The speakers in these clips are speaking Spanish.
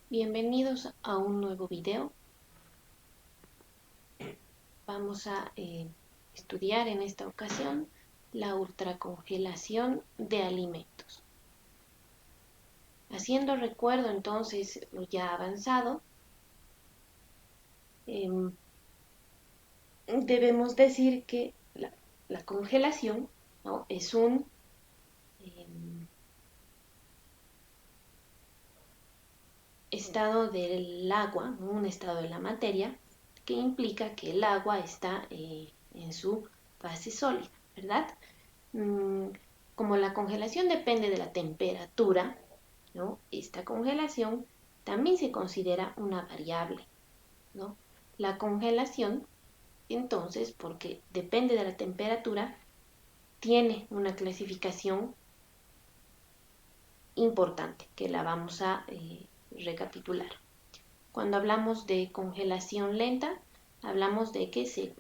Bienvenidos a un nuevo video. Vamos a estudiar en esta ocasión la ultracongelación de alimentos. Haciendo recuerdo entonces lo ya avanzado, em, debemos decir que la congelación, ¿no?, es un em, estado del agua, ¿no?, un estado de la materia que implica que el agua está en su fase sólida, ¿verdad? Mm, Como la congelación depende de la temperatura, ¿no? Esta congelación también se considera una variable, ¿no? La congelación, entonces, porque depende de la temperatura, tiene una clasificación importante que la vamos a recapitular. Cuando hablamos de congelación lenta, hablamos de que se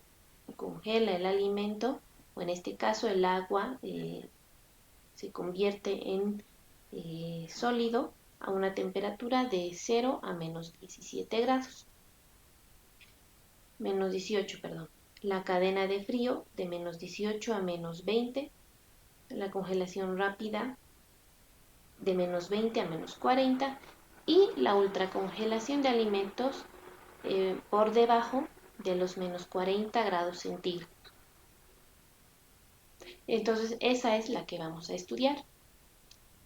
congela el alimento, o en este caso el agua, se convierte en sólido a una temperatura de 0 a menos 17 grados. Menos 18, perdón. La cadena de frío de menos 18 a menos 20. La congelación rápida de menos 20 a menos 40. Y la ultracongelación de alimentos por debajo de los menos 40 grados centígrados. Entonces, esa es la que vamos a estudiar.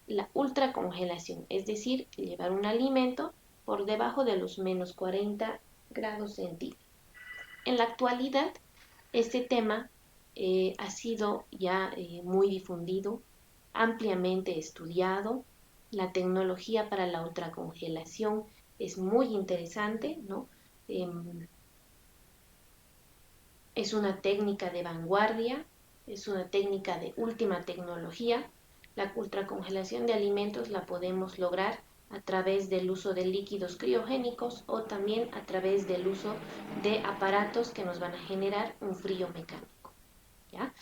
La ultracongelación, es decir, llevar un alimento por debajo de los menos 40 grados centígrados. En la actualidad, este tema ha sido ya muy difundido, ampliamente estudiado. La tecnología para la ultracongelación es muy interesante, ¿no? Es una técnica de vanguardia, es una técnica de última tecnología. La ultracongelación de alimentos la podemos lograr a través del uso de líquidos criogénicos o también a través del uso de aparatos que nos van a generar un frío mecánico, ¿ya?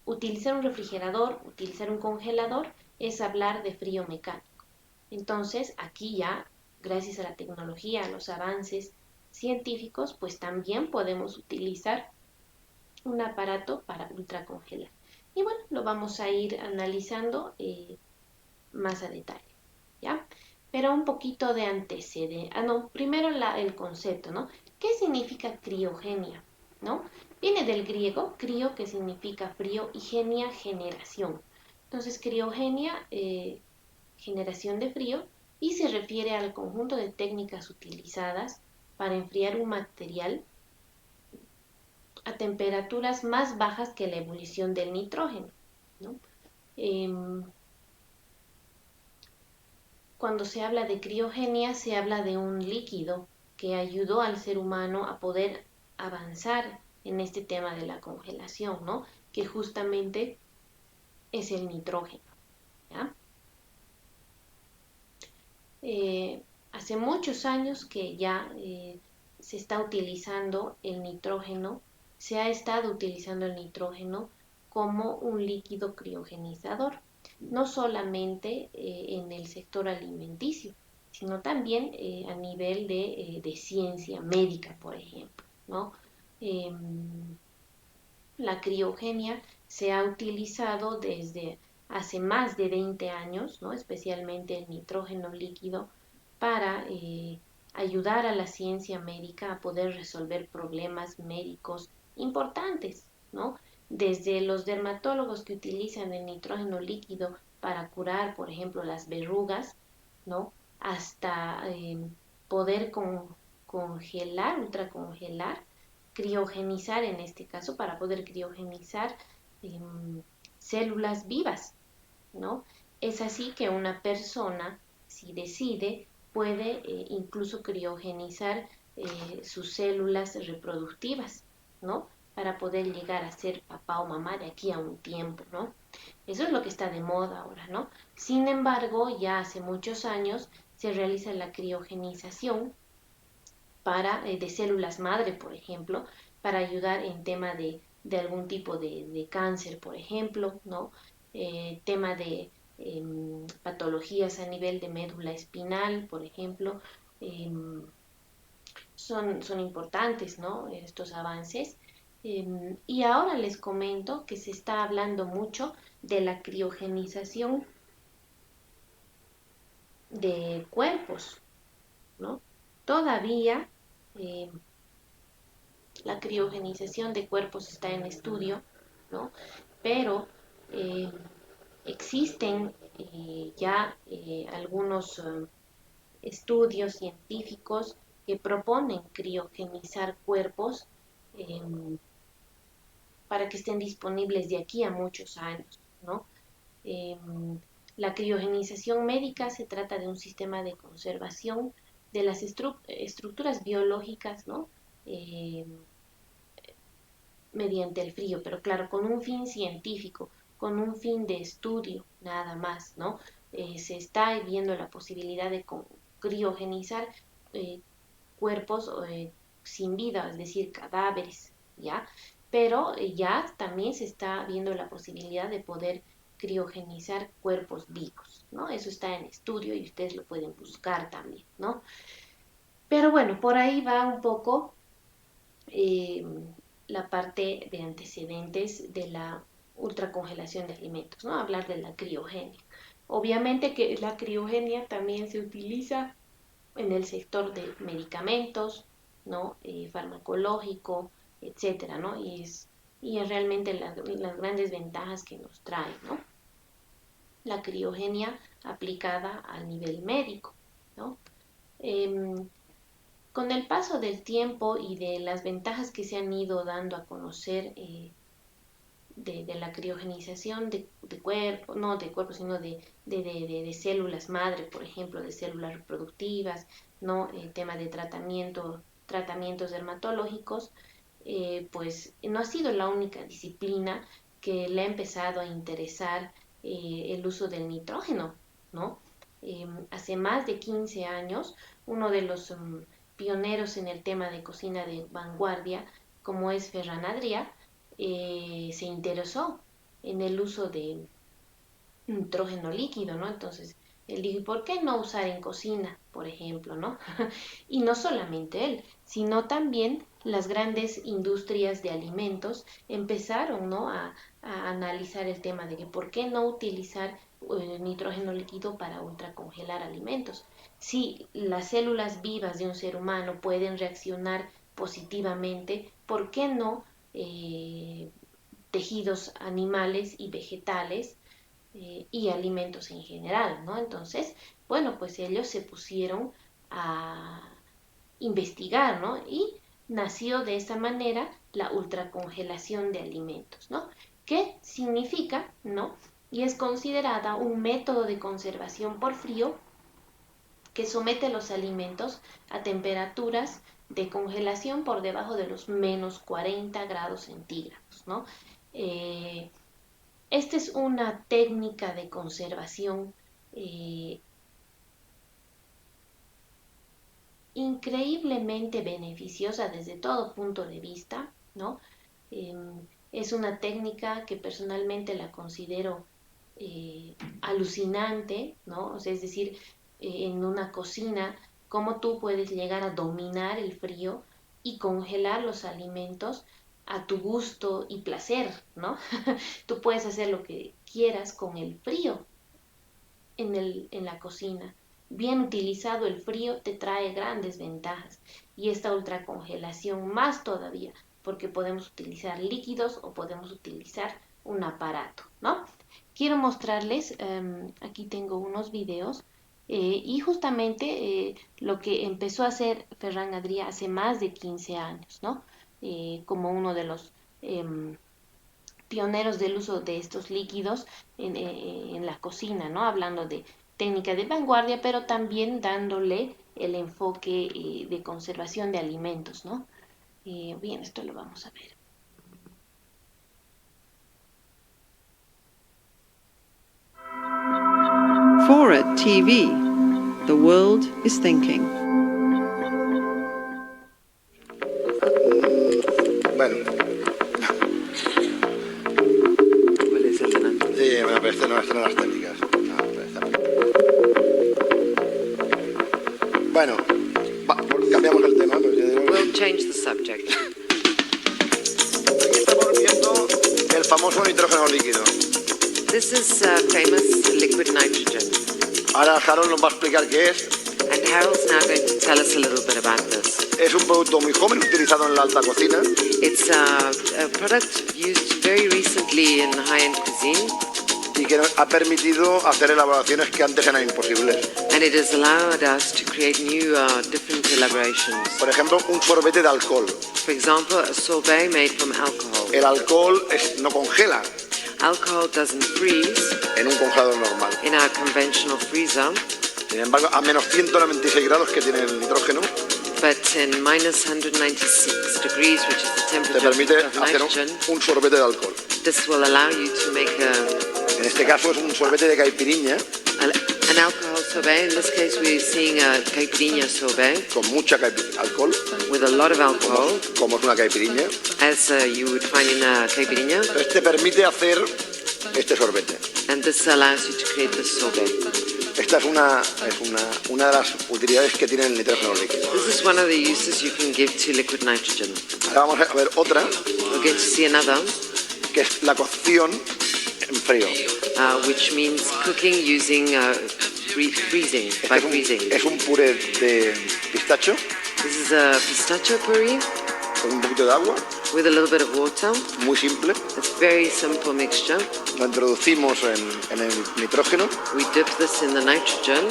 Utilizar un refrigerador, utilizar un congelador es hablar de frío mecánico. Entonces, aquí ya, gracias a la tecnología, a los avances científicos, pues también podemos utilizar un aparato para ultracongelar. Y bueno, lo vamos a ir analizando más a detalle, ¿ya? Pero un poquito de antecedente. No, primero el concepto, ¿no? ¿Qué significa criogenia? ¿No? Viene del griego, crio, que significa frío, y genia, generación. Entonces, criogenia, generación de frío, y se refiere al conjunto de técnicas utilizadas para enfriar un material a temperaturas más bajas que la ebullición del nitrógeno, ¿no? Cuando se habla de criogenia, se habla de un líquido que ayudó al ser humano a poder avanzar en este tema de la congelación, ¿no? Que justamente es el nitrógeno, ¿ya? Hace muchos años que ya se está utilizando el nitrógeno, se ha estado utilizando el nitrógeno como un líquido criogenizador, no solamente en el sector alimenticio, sino también a nivel de ciencia médica, por ejemplo, ¿no? La criogenia se ha utilizado desde hace más de 20 años, ¿no?, especialmente el nitrógeno líquido, para ayudar a la ciencia médica a poder resolver problemas médicos importantes, ¿no? Desde los dermatólogos que utilizan el nitrógeno líquido para curar, por ejemplo, las verrugas, ¿no?, hasta poder congelar, ultracongelar, criogenizar en este caso, para poder criogenizar eh, células vivas, ¿no? Es así que una persona, si decide, puede incluso criogenizar sus células reproductivas, ¿no? Para poder llegar a ser papá o mamá de aquí a un tiempo, ¿no? Eso es lo que está de moda ahora, ¿no? Sin embargo, ya hace muchos años se realiza la criogenización de células madre, por ejemplo, para ayudar en tema de algún tipo de cáncer, por ejemplo, ¿no? Tema de patologías a nivel de médula espinal, por ejemplo, son importantes, ¿no? Estos avances. Y ahora les comento que se está hablando mucho de la criogenización de cuerpos, ¿no? Todavía eh, la criogenización de cuerpos está en estudio, ¿no? Pero eh, existen ya algunos estudios científicos que proponen criogenizar cuerpos eh, para que estén disponibles de aquí a muchos años, ¿no? Eh, la criogenización médica se trata de un sistema de conservación de las estructuras biológicas, ¿no? Eh, mediante el frío, pero claro, con un fin científico, con un fin de estudio, nada más, ¿no? Se está viendo la posibilidad de criogenizar eh, cuerpos sin vida, es decir, cadáveres, ¿ya? Pero ya también se está viendo la posibilidad de poder criogenizar cuerpos vivos, ¿no? Eso está en estudio y ustedes lo pueden buscar también, ¿no? Pero bueno, por ahí va un poco eh, la parte de antecedentes de la ultracongelación de alimentos, ¿no? Hablar de la criogenia. Obviamente que la criogenia también se utiliza en el sector de medicamentos, ¿no? Farmacológico, etcétera, ¿no? Y es realmente las grandes ventajas que nos trae, ¿no? La criogenia aplicada al nivel médico, ¿no? Em, con el paso del tiempo y de las ventajas que se han ido dando a conocer de la criogenización de cuerpo, no de cuerpo, sino de células madre, por ejemplo, de células reproductivas, ¿no? El tema de tratamientos dermatológicos, pues no ha sido la única disciplina que le ha empezado a interesar el uso del nitrógeno, ¿no? Hace más de 15 años, uno de los pioneros en el tema de cocina de vanguardia, como es Ferran Adrià, se interesó en el uso de nitrógeno líquido, ¿no? Entonces, él dijo, ¿por qué no usar en cocina, por ejemplo, ¿no? Y no solamente él, sino también las grandes industrias de alimentos empezaron, ¿no? A analizar el tema de que por qué no utilizar nitrógeno líquido para ultracongelar alimentos. Si las células vivas de un ser humano pueden reaccionar positivamente, ¿por qué no tejidos animales y vegetales y alimentos en general, ¿no? Entonces, bueno, pues ellos se pusieron a investigar, ¿no? Y nació de esa manera la ultracongelación de alimentos, ¿no? ¿Qué significa, no? Y es considerada un método de conservación por frío que somete los alimentos a temperaturas de congelación por debajo de los menos 40 grados centígrados, ¿no? Eh, Esta es una técnica de conservación eh, increíblemente beneficiosa desde todo punto de vista, ¿no? Eh, es una técnica que personalmente la considero alucinante, ¿no? O sea, es decir, en una cocina, cómo tú puedes llegar a dominar el frío y congelar los alimentos a tu gusto y placer, ¿no? Tú puedes hacer lo que quieras con el frío en la cocina. Bien utilizado el frío te trae grandes ventajas y esta ultracongelación más todavía porque podemos utilizar líquidos o podemos utilizar un aparato, ¿no? Quiero mostrarles, aquí tengo unos videos y justamente lo que empezó a hacer Ferran Adrià hace más de 15 años, ¿no? Como uno de los pioneros del uso de estos líquidos en la cocina, ¿no? Hablando de técnica de vanguardia, pero también dándole el enfoque de conservación de alimentos, ¿no? Bien, esto lo vamos a ver. Fora TV, the world is thinking. Bueno. ¿Cuál es el delante? Sí, bueno, pero este no es las técnicas. No. cambiamos el tema. Pero We'll change the subject. aquí estamos viendo el famoso nitrógeno líquido. This is famous liquid nitrogen. Ahora Harold nos va a explicar qué es. And Harold's now going to tell us a little bit about this. Es un producto muy joven utilizado en la alta cocina It's a product used very recently in high-end cuisine, y que nos ha permitido hacer elaboraciones que antes eran imposibles. and it has allowed us to create new, different elaborations. Por ejemplo, un sorbete de alcohol. For example, a sorbet made from alcohol. El alcohol no congela Alcohol doesn't freeze en un congelador normal. in our conventional freezer, Sin embargo, a menos 196 grados que tiene el nitrógeno, but in minus 196 degrees, which is the te temperature permite of hacer nitrogen, un sorbete de alcohol. this will allow you to make En este caso es un sorbete de caipiriña an alcohol sorbet. In this case, we're seeing a caipirinha sorbet con mucha alcohol, with a lot of alcohol, como es una caipiriña. as you would find in a caipirinha, Entonces te permite hacer este sorbete. and this allows you to create this sorbet. Esta es una de las utilidades que tiene el nitrógeno líquido. This is one of the uses you can give to liquid nitrogen. Ahora vamos a ver otra, We're going to see another, que es la cocción en frío. which means cooking using freezing, by freezing. Es un puré de pistacho This is a pistachio puree con un poquito de agua, with a little bit of water. muy simple. It's a very simple mixture. Lo introducimos en el nitrógeno We dip this in the nitrogen,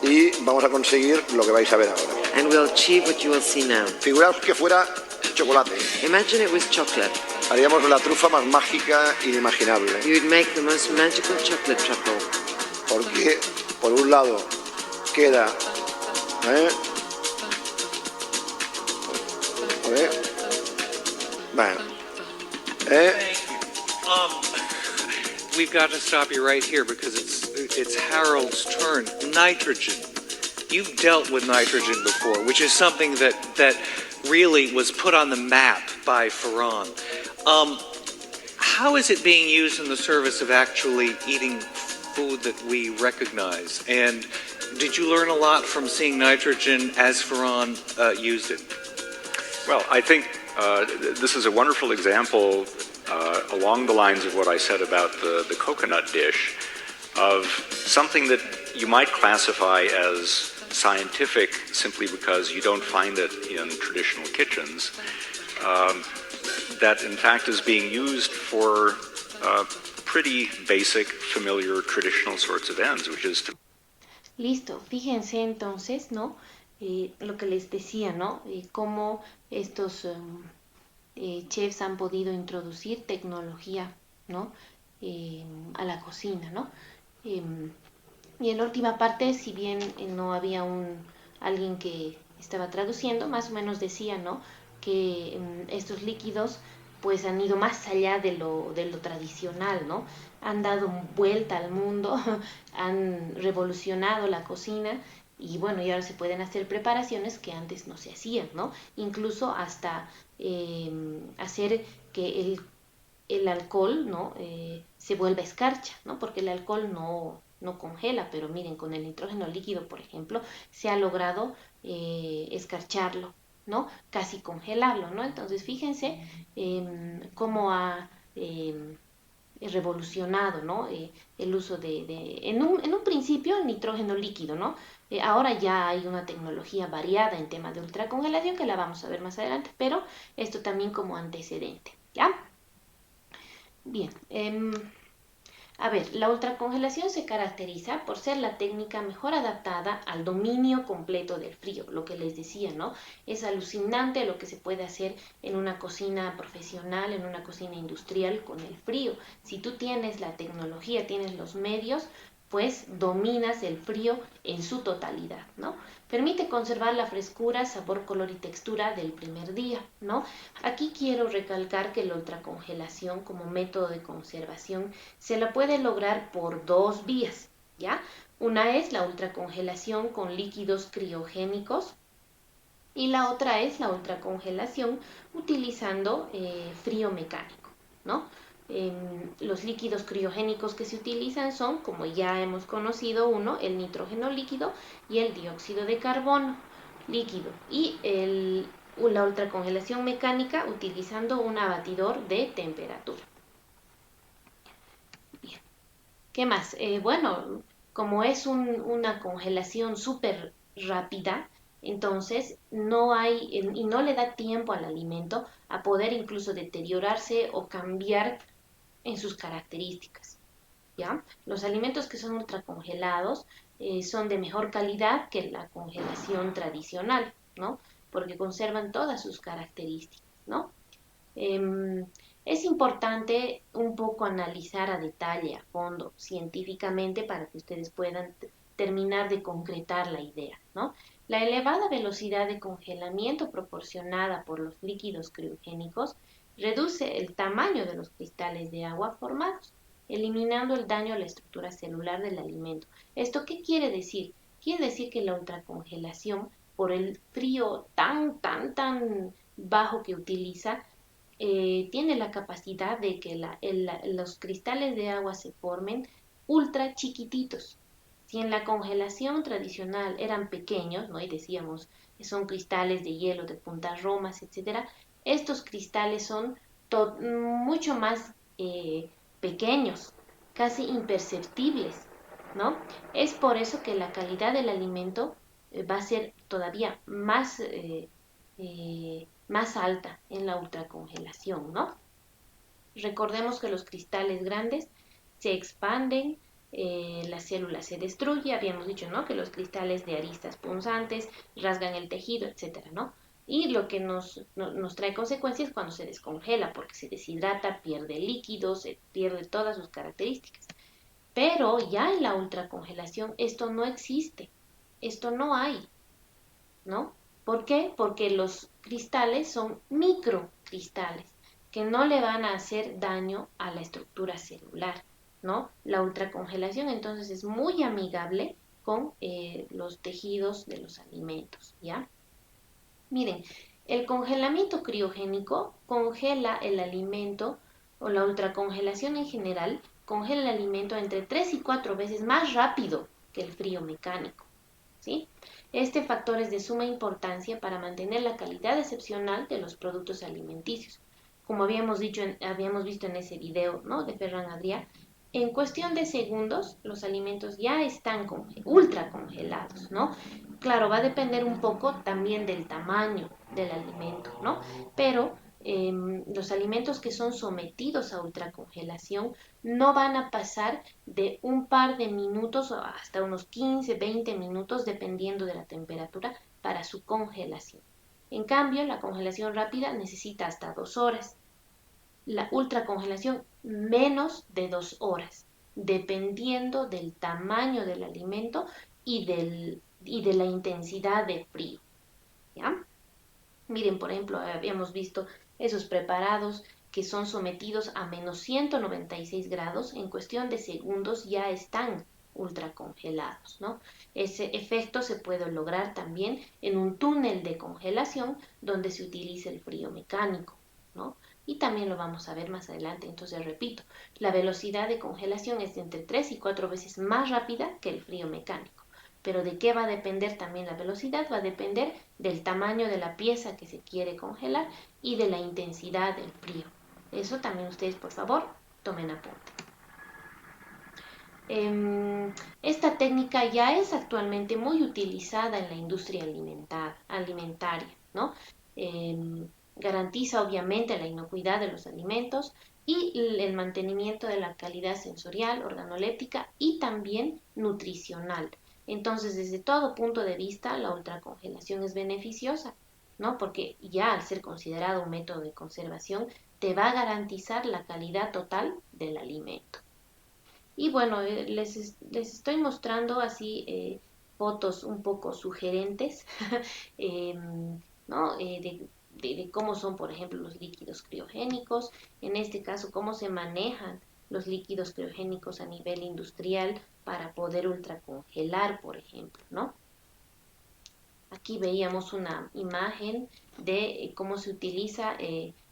y vamos a conseguir lo que vais a ver ahora. and we'll achieve what you will see now. Figuraos que fuera chocolate. Imagine it was chocolate. Haríamos la trufa más mágica inimaginable. You would make the most magical chocolate truffle. Porque, por un lado, queda... Bueno. We've got to stop you right here because it's Harold's turn. Nitrogen. You've dealt with nitrogen before, which is something that really was put on the map by Ferran. How is it being used in the service of actually eating food that we recognize? And did you learn a lot from seeing nitrogen as Ferran used it? Well, I think this is a wonderful example along the lines of what I said about the coconut dish, of something that you might classify as scientific simply because you don't find it in traditional kitchens, that in fact is being used for pretty basic, familiar, traditional sorts of ends, which is to... Listo, fíjense entonces, ¿no? Lo que les decía, ¿no? Cómo estos chefs han podido introducir tecnología, ¿no? A la cocina, ¿no? Y en la última parte, si bien no había alguien que estaba traduciendo, más o menos decía, ¿no? Que estos líquidos pues han ido más allá de lo tradicional, ¿no? Han dado vuelta al mundo, han revolucionado la cocina y bueno, y ahora se pueden hacer preparaciones que antes no se hacían, ¿no? Incluso hasta hacer que el alcohol, ¿no? Se vuelva escarcha, ¿no? Porque el alcohol no congela, pero miren, con el nitrógeno líquido, por ejemplo, se ha logrado escarcharlo, ¿no? Casi congelarlo, ¿no? Entonces, fíjense cómo ha revolucionado, ¿no? El uso en un principio el nitrógeno líquido, ¿no? Ahora ya hay una tecnología variada en tema de ultracongelación que la vamos a ver más adelante, pero esto también como antecedente, ¿ya? Bien, a ver, la ultracongelación se caracteriza por ser la técnica mejor adaptada al dominio completo del frío, lo que les decía, ¿no? Es alucinante lo que se puede hacer en una cocina profesional, en una cocina industrial con el frío. Si tú tienes la tecnología, tienes los medios, pues dominas el frío en su totalidad, ¿no? Permite conservar la frescura, sabor, color y textura del primer día, ¿no? Aquí quiero recalcar que la ultracongelación como método de conservación se la puede lograr por dos vías, ¿ya? Una es la ultracongelación con líquidos criogénicos y la otra es la ultracongelación utilizando frío mecánico, ¿no? Los líquidos criogénicos que se utilizan son, como ya hemos conocido, el nitrógeno líquido y el dióxido de carbono. líquido. Y la ultracongelación mecánica utilizando un abatidor de temperatura. Bien. ¿Qué más? Bueno, como es una congelación súper rápida, entonces no hay y no le da tiempo al alimento a poder incluso deteriorarse o cambiar en sus características. ¿Ya? Los alimentos que son ultracongelados son de mejor calidad que la congelación tradicional, ¿no? Porque conservan todas sus características, ¿no? Em, es importante un poco analizar a detalle, a fondo, científicamente, para que ustedes puedan terminar de concretar la idea, ¿no? La elevada velocidad de congelamiento proporcionada por los líquidos criogénicos reduce el tamaño de los cristales de agua formados, eliminando el daño a la estructura celular del alimento. ¿Esto qué quiere decir? Quiere decir que la ultracongelación, por el frío tan bajo que utiliza, tiene la capacidad de que los cristales de agua se formen ultra chiquititos. Si en la congelación tradicional eran pequeños, ¿no? Y decíamos que son cristales de hielo de puntas romas, etcétera, estos cristales son mucho más pequeños, casi imperceptibles, ¿no? Es por eso que la calidad del alimento va a ser todavía más alta en la ultracongelación, ¿no? Recordemos que los cristales grandes se expanden, la célula se destruye, habíamos dicho, ¿no? Que los cristales de aristas punzantes rasgan el tejido, etcétera, ¿no? Y lo que nos trae consecuencias cuando se descongela, porque se deshidrata, pierde líquidos, se pierde todas sus características. Pero ya en la ultracongelación esto no existe, esto no hay, ¿no? ¿Por qué? Porque los cristales son microcristales que no le van a hacer daño a la estructura celular, ¿no? La ultracongelación entonces es muy amigable con los tejidos de los alimentos, ¿ya? Miren, el congelamiento criogénico congela el alimento, o la ultracongelación en general congela el alimento entre 3 y 4 veces más rápido que el frío mecánico, ¿sí? Este factor es de suma importancia para mantener la calidad excepcional de los productos alimenticios. Como habíamos visto en ese video, ¿no? De Ferran Adrià, en cuestión de segundos los alimentos ya están ultra congelados, ¿no? Claro, va a depender un poco también del tamaño del alimento, ¿no? Pero los alimentos que son sometidos a ultracongelación no van a pasar de un par de minutos hasta unos 15, 20 minutos, dependiendo de la temperatura, para su congelación. En cambio, la congelación rápida necesita hasta 2 horas. La ultracongelación menos de 2 horas, dependiendo del tamaño del alimento y de la intensidad de frío, ¿ya? Miren, por ejemplo, habíamos visto esos preparados que son sometidos a menos 196 grados, en cuestión de segundos ya están ultracongelados, ¿no? Ese efecto se puede lograr también en un túnel de congelación donde se utiliza el frío mecánico, ¿no? Y también lo vamos a ver más adelante. Entonces, repito, la velocidad de congelación es de entre 3 y 4 veces más rápida que el frío mecánico. Pero ¿de qué va a depender también la velocidad? Va a depender del tamaño de la pieza que se quiere congelar y de la intensidad del frío. Eso también ustedes, por favor, tomen apunte. Esta técnica ya es actualmente muy utilizada en la industria alimentaria, ¿no? Garantiza obviamente la inocuidad de los alimentos y el mantenimiento de la calidad sensorial, organoléptica y también nutricional. Entonces, desde todo punto de vista, la ultracongelación es beneficiosa, ¿no? Porque ya al ser considerado un método de conservación, te va a garantizar la calidad total del alimento. Y bueno, les estoy mostrando así fotos un poco sugerentes, ¿no? De cómo son, por ejemplo, los líquidos criogénicos, en este caso, cómo se manejan los líquidos criogénicos a nivel industrial para poder ultracongelar, por ejemplo, ¿no? Aquí veíamos una imagen de cómo se utiliza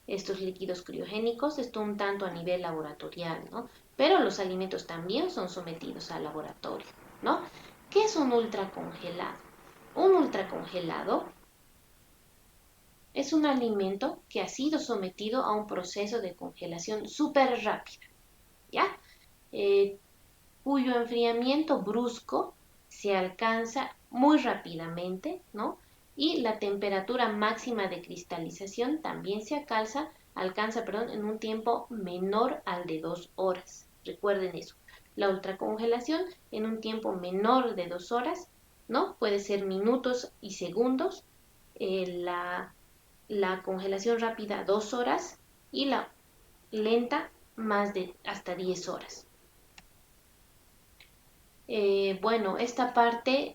estos líquidos criogénicos, esto un tanto a nivel laboratorial, ¿no? Pero los alimentos también son sometidos al laboratorio, ¿no? ¿Qué es un ultracongelado? Un ultracongelado es un alimento que ha sido sometido a un proceso de congelación súper rápida, ¿ya? Cuyo enfriamiento brusco se alcanza muy rápidamente, ¿no? Y la temperatura máxima de cristalización también se alcanza, en un tiempo menor al de 2 horas. Recuerden eso. La ultracongelación en un tiempo menor de 2 horas, ¿no? Puede ser minutos y segundos. La congelación rápida 2 horas y la lenta más de hasta 10 horas. Bueno, esta parte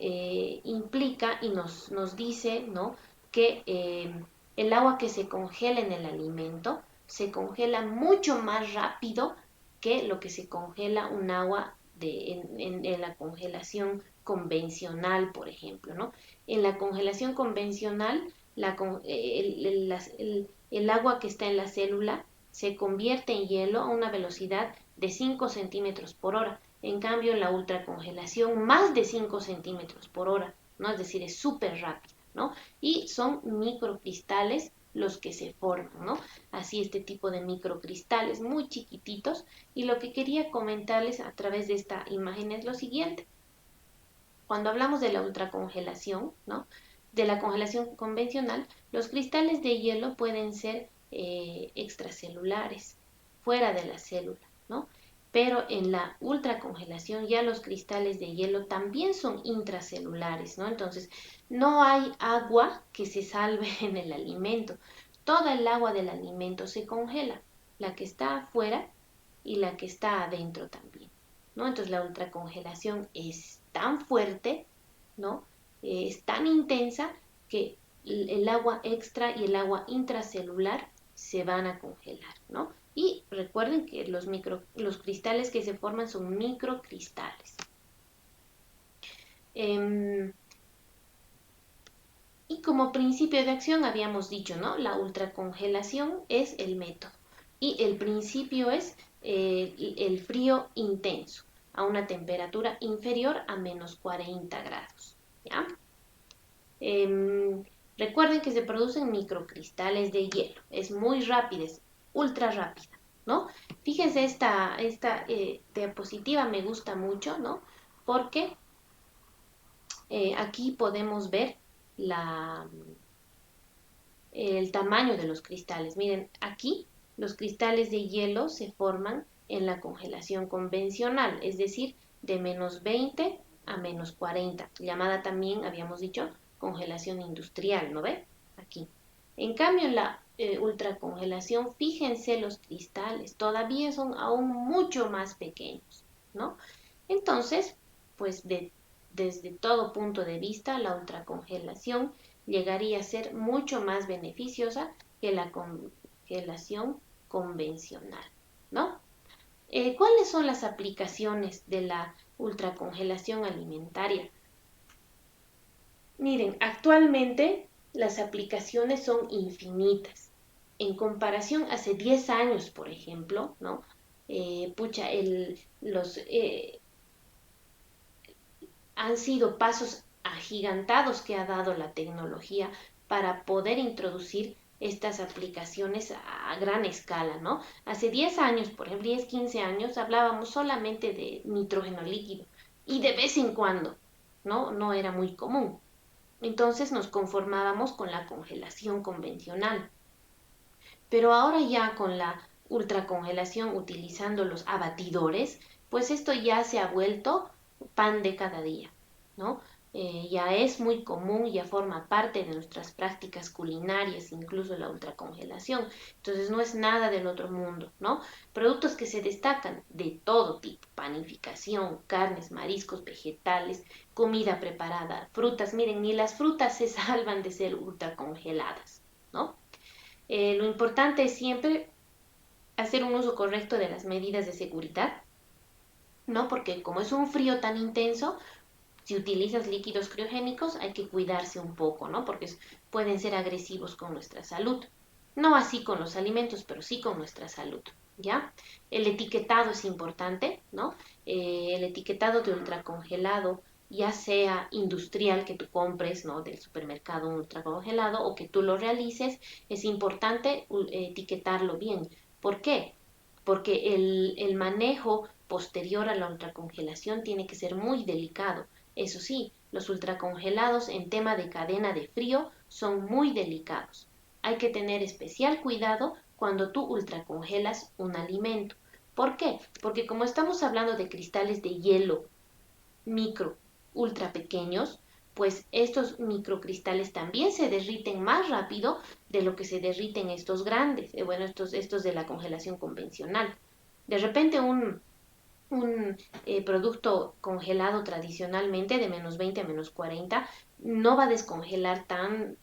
implica y nos dice, ¿no?, que el agua que se congela en el alimento se congela mucho más rápido que lo que se congela un agua en la congelación convencional, por ejemplo, ¿no? En la congelación convencional, el agua que está en la célula se convierte en hielo a una velocidad de 5 centímetros por hora. En cambio, en la ultracongelación, más de 5 centímetros por hora, ¿no? Es decir, es súper rápida, ¿no? Y son microcristales los que se forman, ¿no? Así, este tipo de microcristales muy chiquititos. Y lo que quería comentarles a través de esta imagen es lo siguiente. Cuando hablamos de la ultracongelación, ¿no?, de la congelación convencional, los cristales de hielo pueden ser extracelulares, fuera de la célula, ¿no? Pero en la ultracongelación ya los cristales de hielo también son intracelulares, ¿no? Entonces, no hay agua que se salve en el alimento. Toda el agua del alimento se congela, la que está afuera y la que está adentro también, ¿no? Entonces, la ultracongelación es tan fuerte, ¿no? Es tan intensa que el agua extra y el agua intracelular se van a congelar, ¿no? Y recuerden que los cristales que se forman son microcristales. Y como principio de acción habíamos dicho, ¿no? La ultracongelación es el método y el principio es el frío intenso a una temperatura inferior a menos 40 grados, ¿ya? Recuerden que se producen microcristales de hielo. Es muy rápida, es ultra rápida, ¿no? Fíjense, esta diapositiva me gusta mucho, ¿no? Porque aquí podemos ver el tamaño de los cristales. Miren, aquí los cristales de hielo se forman en la congelación convencional, es decir, de menos 20 a menos 40, llamada también, habíamos dicho, congelación industrial, ¿no ve? Aquí. En cambio, en la ultracongelación, fíjense los cristales, todavía son aún mucho más pequeños, ¿no? Entonces, pues desde todo punto de vista, la ultracongelación llegaría a ser mucho más beneficiosa que la congelación convencional, ¿no? ¿Cuáles son las aplicaciones de la ultracongelación alimentaria? Miren, actualmente las aplicaciones son infinitas. En comparación hace 10 años, por ejemplo, ¿no? Han sido pasos agigantados que ha dado la tecnología para poder introducir estas aplicaciones a gran escala, ¿no? Hace 10 años, por ejemplo, 10, 15 años, hablábamos solamente de nitrógeno líquido y de vez en cuando, ¿no? No era muy común. Entonces nos conformábamos con la congelación convencional. Pero ahora ya con la ultracongelación utilizando los abatidores, pues esto ya se ha vuelto pan de cada día, ¿no? Ya es muy común, ya forma parte de nuestras prácticas culinarias, incluso la ultracongelación. Entonces no es nada del otro mundo, ¿no? Productos que se destacan de todo tipo: panificación, carnes, mariscos, vegetales, comida preparada, frutas. Miren, ni las frutas se salvan de ser ultracongeladas, ¿no? Lo importante es siempre hacer un uso correcto de las medidas de seguridad, ¿no? Porque como es un frío tan intenso, si utilizas líquidos criogénicos hay que cuidarse un poco, ¿no? Porque pueden ser agresivos con nuestra salud. No así con los alimentos, pero sí con nuestra salud, ¿ya? El etiquetado es importante, ¿no? El etiquetado de ultracongelado ya sea industrial que tú compres, ¿no? Del supermercado ultracongelado o que tú lo realices, es importante etiquetarlo bien. ¿Por qué? Porque el manejo posterior a la ultracongelación tiene que ser muy delicado. Eso sí, los ultracongelados en tema de cadena de frío son muy delicados. Hay que tener especial cuidado cuando tú ultracongelas un alimento. ¿Por qué? Porque como estamos hablando de cristales de hielo micro, ultra pequeños, pues estos microcristales también se derriten más rápido de lo que se derriten estos grandes, bueno, estos de la congelación convencional. De repente un producto congelado tradicionalmente de -20 a -40 no va a descongelar tan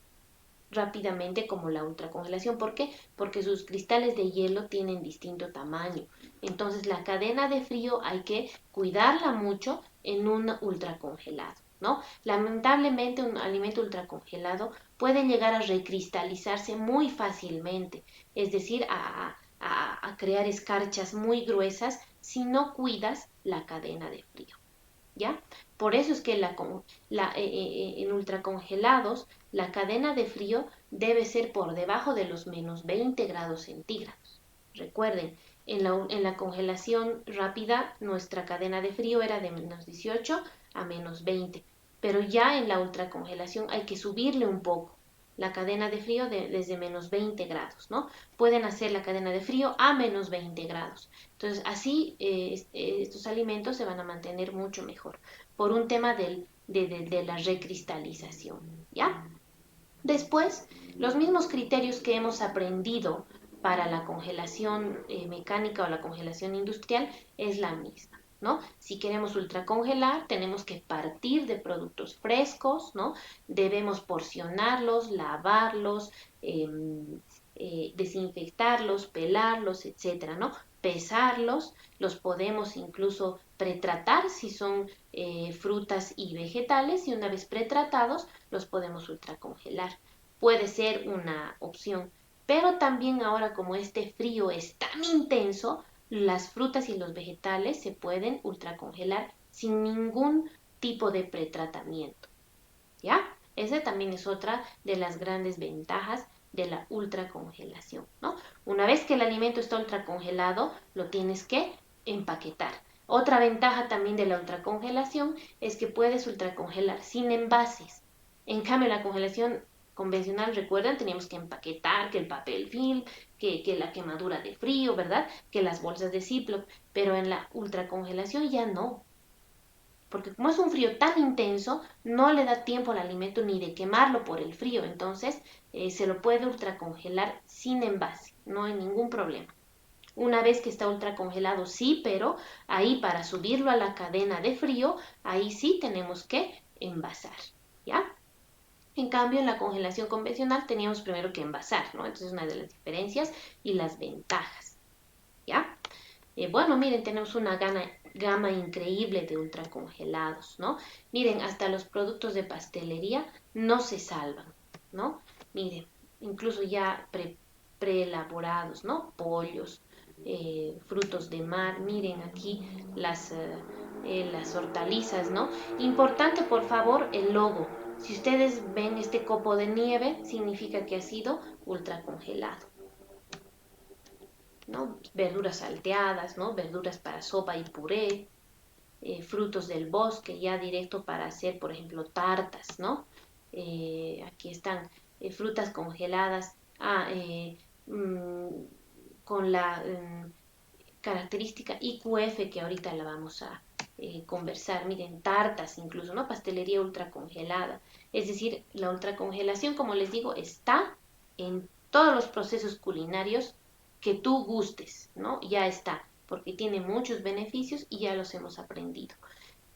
rápidamente como la ultracongelación. ¿Por qué? Porque sus cristales de hielo tienen distinto tamaño. Entonces la cadena de frío hay que cuidarla mucho en un ultracongelado, ¿no? Lamentablemente un alimento ultracongelado puede llegar a recristalizarse muy fácilmente, es decir, a crear escarchas muy gruesas si no cuidas la cadena de frío. ¿Ya? Por eso es que en ultracongelados la cadena de frío debe ser por debajo de los -20 grados centígrados. Recuerden, en la congelación rápida nuestra cadena de frío era de -18 a -20, pero ya en la ultracongelación hay que subirle un poco la cadena de frío desde -20 grados, ¿no? Pueden hacer la cadena de frío a -20 grados. Entonces, así estos alimentos se van a mantener mucho mejor por un tema de la recristalización, ¿ya? Después, los mismos criterios que hemos aprendido para la congelación mecánica o la congelación industrial es la misma, ¿no? Si queremos ultracongelar, tenemos que partir de productos frescos, ¿no? Debemos porcionarlos, lavarlos, desinfectarlos, pelarlos, etcétera, ¿no? Pesarlos, los podemos incluso pretratar si son frutas y vegetales, y una vez pretratados los podemos ultracongelar. Puede ser una opción, pero también ahora como este frío es tan intenso, las frutas y los vegetales se pueden ultracongelar sin ningún tipo de pretratamiento, ¿ya? Esa también es otra de las grandes ventajas de la ultracongelación, ¿no? Una vez que el alimento está ultracongelado, lo tienes que empaquetar. Otra ventaja también de la ultracongelación es que puedes ultracongelar sin envases. En cambio, la congelación convencional, recuerdan, teníamos que empaquetar, que el papel film, que la quemadura de frío, ¿verdad? Que las bolsas de Ziploc, pero en la ultracongelación ya no. Porque como es un frío tan intenso, no le da tiempo al alimento ni de quemarlo por el frío, entonces se lo puede ultracongelar sin envase, no hay ningún problema. Una vez que está ultracongelado, sí, pero ahí para subirlo a la cadena de frío, ahí sí tenemos que envasar, ¿ya? En cambio, en la congelación convencional teníamos primero que envasar, ¿no? Entonces, una de las diferencias y las ventajas, ¿ya? Bueno, miren, tenemos una gama increíble de ultracongelados, ¿no? Miren, hasta los productos de pastelería no se salvan, ¿no? Miren, incluso ya preelaborados, ¿no? Pollos, frutos de mar, miren aquí las hortalizas, ¿no? Importante, por favor, el logo. Si ustedes ven este copo de nieve, significa que ha sido ultracongelado, ¿no? Verduras salteadas, ¿no? Verduras para sopa y puré, frutos del bosque ya directo para hacer, por ejemplo, tartas, ¿no? Aquí están frutas congeladas con la característica IQF que ahorita la vamos a conversar. Miren, tartas incluso, ¿no? Pastelería ultracongelada. Es decir, la ultracongelación, como les digo, está en todos los procesos culinarios que tú gustes, ¿no? Ya está, porque tiene muchos beneficios y ya los hemos aprendido.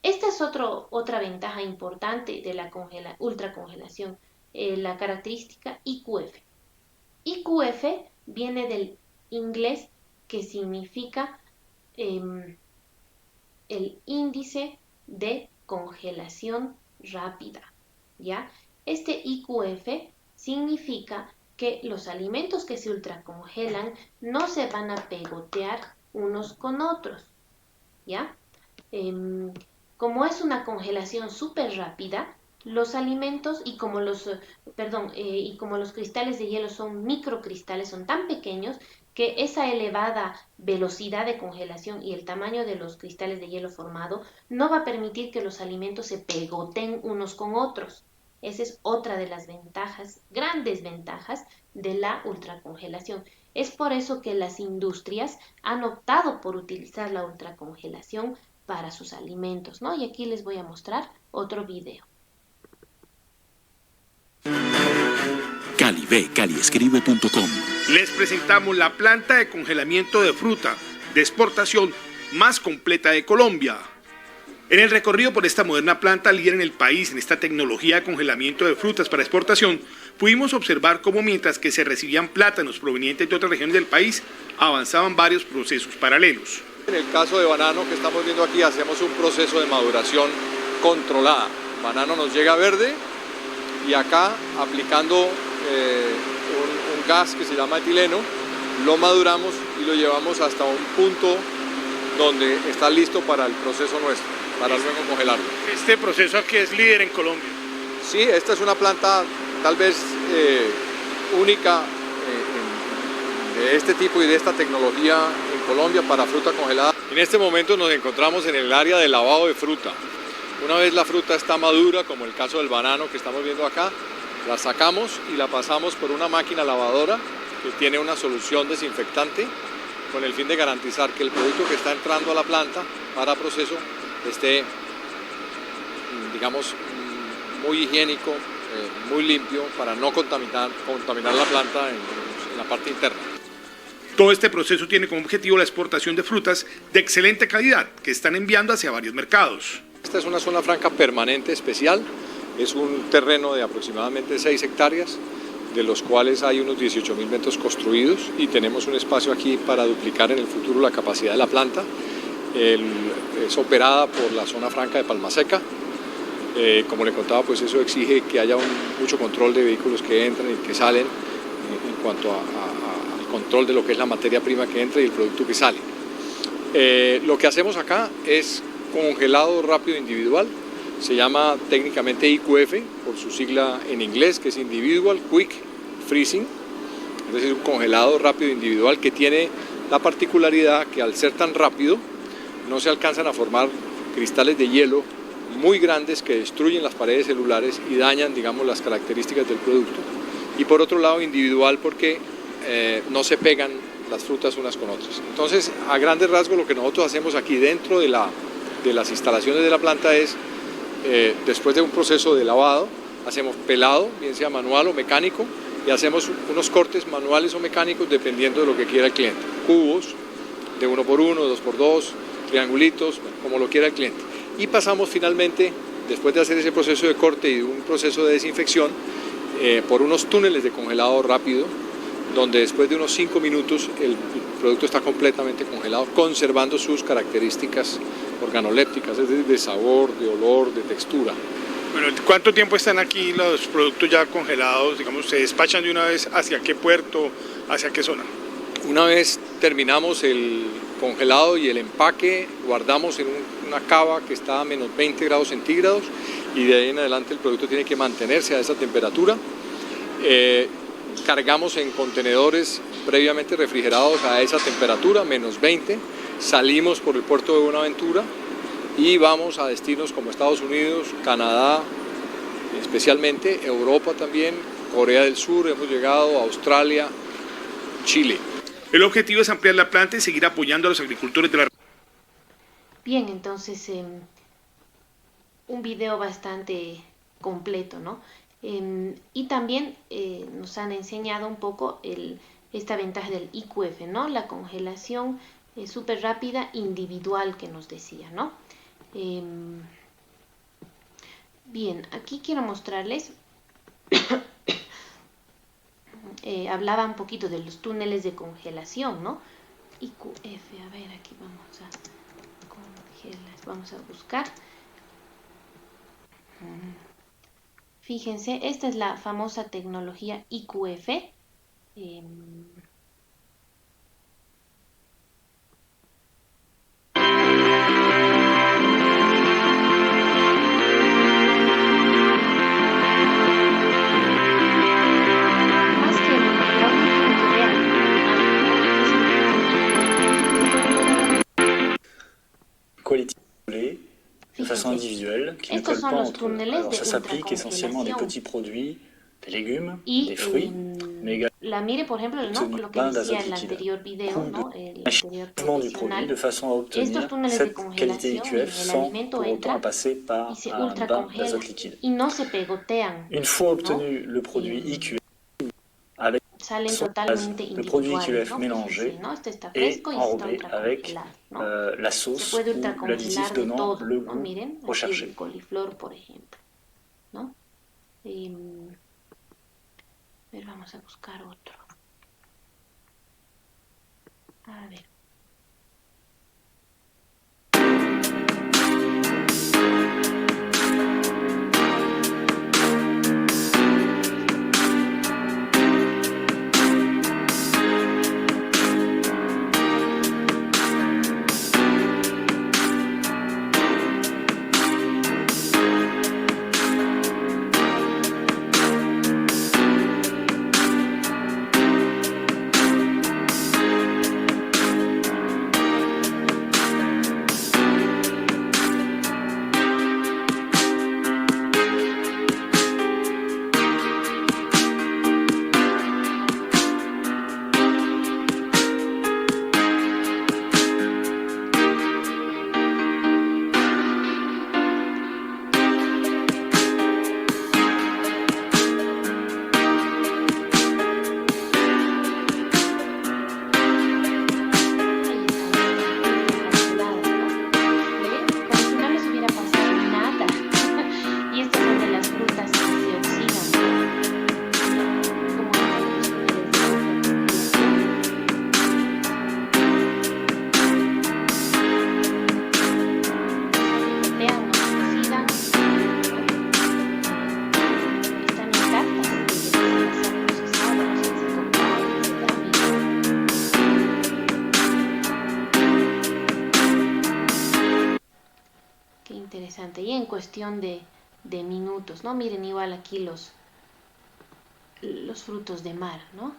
Esta es otra ventaja importante de la ultracongelación, la característica IQF. IQF viene del inglés que significa el índice de congelación rápida, ¿ya? Este IQF significa que los alimentos que se ultracongelan no se van a pegotear unos con otros, ¿ya? Como es una congelación súper rápida, los alimentos y como los cristales de hielo son microcristales, son tan pequeños que esa elevada velocidad de congelación y el tamaño de los cristales de hielo formado no va a permitir que los alimentos se pegoten unos con otros. Esa es otra de las ventajas, grandes ventajas de la ultracongelación. Es por eso que las industrias han optado por utilizar la ultracongelación para sus alimentos, ¿no? Y aquí les voy a mostrar otro video. caliescribe.com. Les presentamos la planta de congelamiento de fruta de exportación más completa de Colombia. En el recorrido por esta moderna planta líder en el país en esta tecnología de congelamiento de frutas para exportación, pudimos observar cómo mientras que se recibían plátanos provenientes de otras regiones del país, avanzaban varios procesos paralelos. En el caso de banano que estamos viendo aquí, hacemos un proceso de maduración controlada. El banano nos llega verde y acá, aplicando un gas que se llama etileno, lo maduramos y lo llevamos hasta un punto donde está listo para el proceso nuestro, para luego congelarlo. Este proceso aquí es líder en Colombia. Sí, esta es una planta tal vez única de este tipo y de esta tecnología en Colombia para fruta congelada. En este momento nos encontramos en el área de lavado de fruta. Una vez la fruta está madura, como el caso del banano que estamos viendo acá, la sacamos y la pasamos por una máquina lavadora que tiene una solución desinfectante con el fin de garantizar que el producto que está entrando a la planta para proceso esté, digamos, muy higiénico, muy limpio, para no contaminar la planta en la parte interna. Todo este proceso tiene como objetivo la exportación de frutas de excelente calidad que están enviando hacia varios mercados. Esta es una zona franca permanente especial, es un terreno de aproximadamente 6 hectáreas, de los cuales hay unos 18.000 metros construidos y tenemos un espacio aquí para duplicar en el futuro la capacidad de la planta. Es operada por la zona franca de Palmaseca. Como le contaba, pues eso exige que haya mucho control de vehículos que entran y que salen en cuanto al control de lo que es la materia prima que entra y el producto que sale. Lo que hacemos acá es congelado rápido individual, se llama técnicamente IQF por su sigla en inglés, que es Individual Quick Freezing, es decir, un congelado rápido individual que tiene la particularidad que al ser tan rápido no se alcanzan a formar cristales de hielo muy grandes que destruyen las paredes celulares y dañan, digamos, las características del producto. Y por otro lado, individual porque no se pegan las frutas unas con otras. Entonces, a grandes rasgos, lo que nosotros hacemos aquí dentro de las instalaciones de la planta es, después de un proceso de lavado, hacemos pelado, bien sea manual o mecánico, y hacemos unos cortes manuales o mecánicos dependiendo de lo que quiera el cliente. Cubos de 1x1, 2x2, triangulitos, como lo quiera el cliente. Y pasamos finalmente, después de hacer ese proceso de corte y un proceso de desinfección, por unos túneles de congelado rápido, donde después de unos 5 minutos el producto está completamente congelado, conservando sus características organolépticas, es decir, de sabor, de olor, de textura. Bueno, ¿cuánto tiempo están aquí los productos ya congelados? Digamos, ¿se despachan de una vez hacia qué puerto, hacia qué zona? Una vez terminamos el congelado y el empaque, guardamos en una cava que está a menos 20 grados centígrados y de ahí en adelante el producto tiene que mantenerse a esa temperatura. Cargamos en contenedores previamente refrigerados a esa temperatura, menos 20, salimos por el puerto de Buenaventura y vamos a destinos como Estados Unidos, Canadá, especialmente Europa también, Corea del Sur, hemos llegado a Australia, Chile. El objetivo es ampliar la planta y seguir apoyando a los agricultores de la... Bien, entonces un video bastante completo, ¿no? Y también nos han enseñado un poco esta ventaja del IQF, ¿no? La congelación súper rápida individual que nos decía, ¿no? Bien, aquí quiero mostrarles, hablaba un poquito de los túneles de congelación, ¿no? IQF, a ver, aquí vamos a buscar. Fíjense, esta es la famosa tecnología IQF. façon individuelle, qui ne Estos collent son pas los entre eux. túneles Alors de ça s'applique essentiellement à des ultracongelación. petits produits, des légumes, Y des fruits, mais également la mire, por ejemplo, ¿no? obtenir Lo que bain decía d'azote el liquide. anterior video, Coût ¿no? de El anterior changement du produit de profesional. façon à Estos obtenir túneles de cette qualité congelación en IQF el sans alimento pour autant entra passer y par se un bain ultracongela d'azote liquide. y no se pegotean, Une fois ¿no? obtenu le produit IQF avec Salen son totalmente base, le produit individuales, IQF ¿no? mélangé Fíjense, ¿no? Este está et fresco y este está enrobé avec ultracongelado, ¿no? la Se sauce puede ou l'additif ultracongelar de donnant todo, le ¿no? goût Miren, aquí recherché. el coliflor, por ejemplo, ¿no? A ver, vamos a buscar otro. A ver. Interesante. Y en cuestión de minutos, ¿no? Miren igual aquí los frutos de mar, ¿no?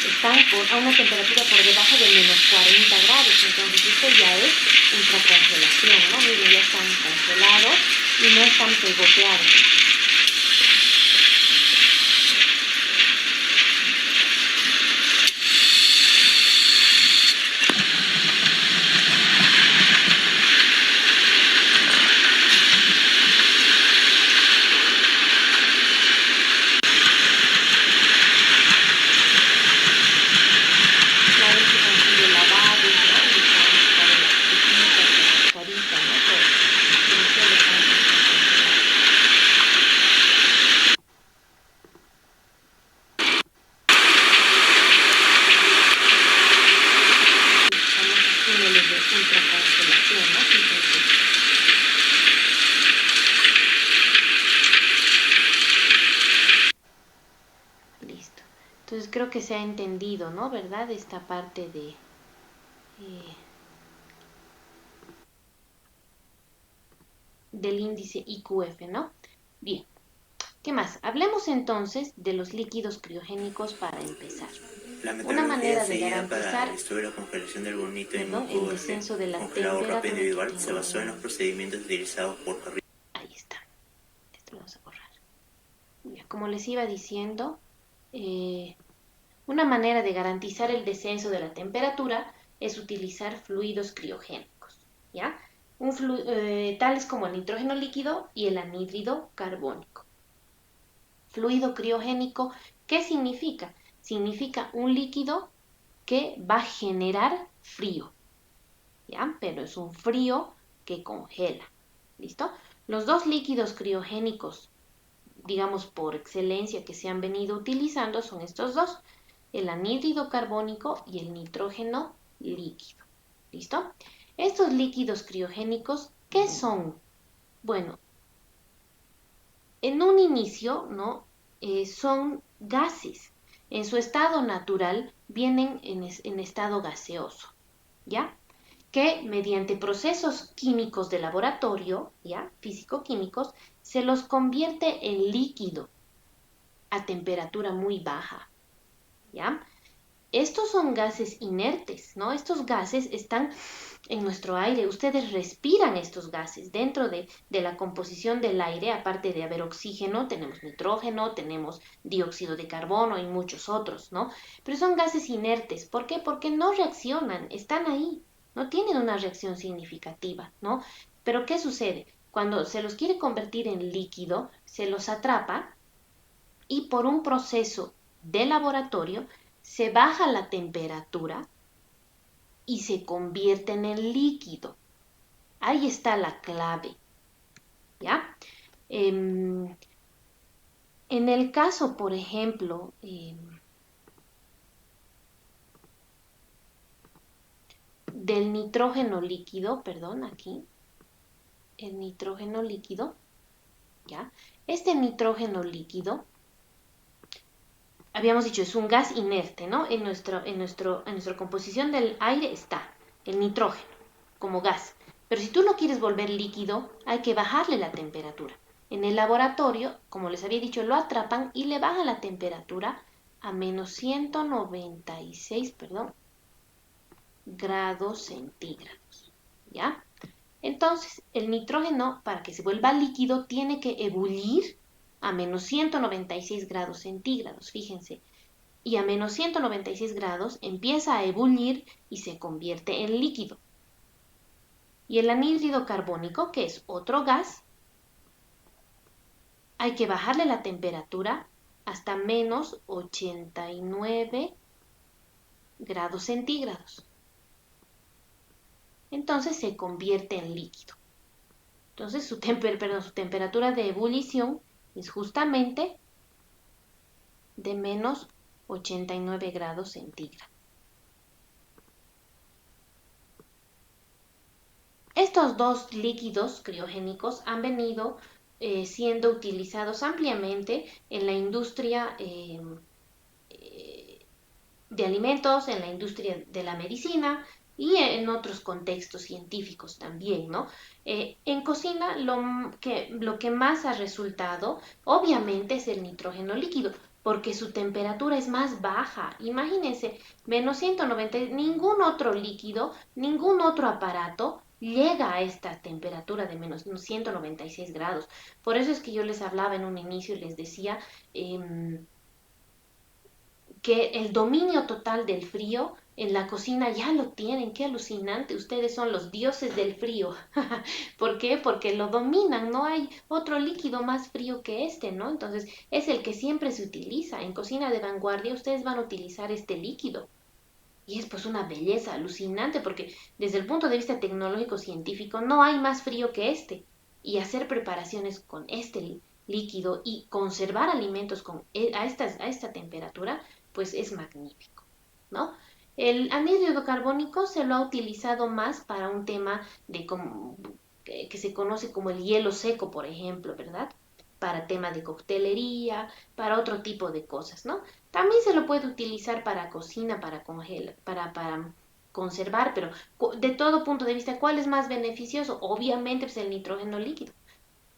Están a una temperatura por debajo de menos 40 grados, entonces esto ya es ultracongelación, ¿no? Miren, ya están congelados y no están pegoteados. Listo. Entonces creo que se ha entendido, ¿no? ¿Verdad? Esta parte de del índice IQF, ¿no? Bien. ¿Qué más? Hablemos entonces de los líquidos criogénicos para empezar. Una manera de garantizar el estudio de la congelación del bonito y el descenso de la congelado rápido temperatura individual se basó en los procedimientos utilizados por Carrillo. Ahí está. Esto lo vamos a borrar. Ya, como les iba diciendo, una manera de garantizar el descenso de la temperatura es utilizar fluidos criogénicos, ¿ya? Tales como el nitrógeno líquido y el anhídrido carbónico. Fluido criogénico, ¿qué significa? Significa un líquido que va a generar frío, ¿ya? Pero es un frío que congela, ¿listo? Los dos líquidos criogénicos, digamos por excelencia, que se han venido utilizando son estos dos, el anhídrido carbónico y el nitrógeno líquido, ¿listo? Estos líquidos criogénicos, ¿qué son? Bueno, en un inicio, ¿no? Son gases. En su estado natural vienen en estado gaseoso, ¿ya? Que mediante procesos químicos de laboratorio, ¿ya? Físico-químicos, se los convierte en líquido a temperatura muy baja, ¿ya? Estos son gases inertes, ¿no? Estos gases están en nuestro aire. Ustedes respiran estos gases dentro de la composición del aire. Aparte de haber oxígeno, tenemos nitrógeno, tenemos dióxido de carbono y muchos otros, ¿no? Pero son gases inertes. ¿Por qué? Porque no reaccionan, están ahí, no tienen una reacción significativa, ¿no? Pero ¿qué sucede? Cuando se los quiere convertir en líquido, se los atrapa y por un proceso de laboratorio se baja la temperatura y se convierte en el líquido. Ahí está la clave, ¿ya? En el caso, por ejemplo, del nitrógeno líquido, perdón, aquí, el nitrógeno líquido, ¿ya? Este nitrógeno líquido, habíamos dicho, es un gas inerte, ¿no? En nuestra composición del aire está el nitrógeno como gas. Pero si tú lo quieres volver líquido, hay que bajarle la temperatura. En el laboratorio, como les había dicho, lo atrapan y le bajan la temperatura a menos 196, grados centígrados, ¿ya? Entonces, el nitrógeno, para que se vuelva líquido, tiene que ebullir a menos 196 grados centígrados, fíjense. Y a menos 196 grados empieza a ebullir y se convierte en líquido. Y el anhídrido carbónico, que es otro gas, hay que bajarle la temperatura hasta menos 89 grados centígrados. Entonces se convierte en líquido. Entonces su temperatura de ebullición es justamente de menos 89 grados centígrados. Estos dos líquidos criogénicos han venido siendo utilizados ampliamente en la industria de alimentos, en la industria de la medicina y en otros contextos científicos también, ¿no? En cocina lo que más ha resultado, obviamente, es el nitrógeno líquido, porque su temperatura es más baja. Imagínense, menos 190, ningún otro líquido, ningún otro aparato llega a esta temperatura de menos 196 grados. Por eso es que yo les hablaba en un inicio y les decía que el dominio total del frío en la cocina ya lo tienen. Qué alucinante, ustedes son los dioses del frío. ¿Por qué? Porque lo dominan, no hay otro líquido más frío que este, ¿no? Entonces es el que siempre se utiliza. En cocina de vanguardia ustedes van a utilizar este líquido. Y es pues una belleza alucinante porque desde el punto de vista tecnológico científico no hay más frío que este. Y hacer preparaciones con este líquido y conservar alimentos a esta temperatura, pues es magnífico, ¿no? El anhídrido carbónico se lo ha utilizado más para un tema que se conoce como el hielo seco, por ejemplo, ¿verdad? Para tema de coctelería, para otro tipo de cosas, ¿no? También se lo puede utilizar para cocina, para conservar, pero de todo punto de vista, ¿cuál es más beneficioso? Obviamente, pues el nitrógeno líquido,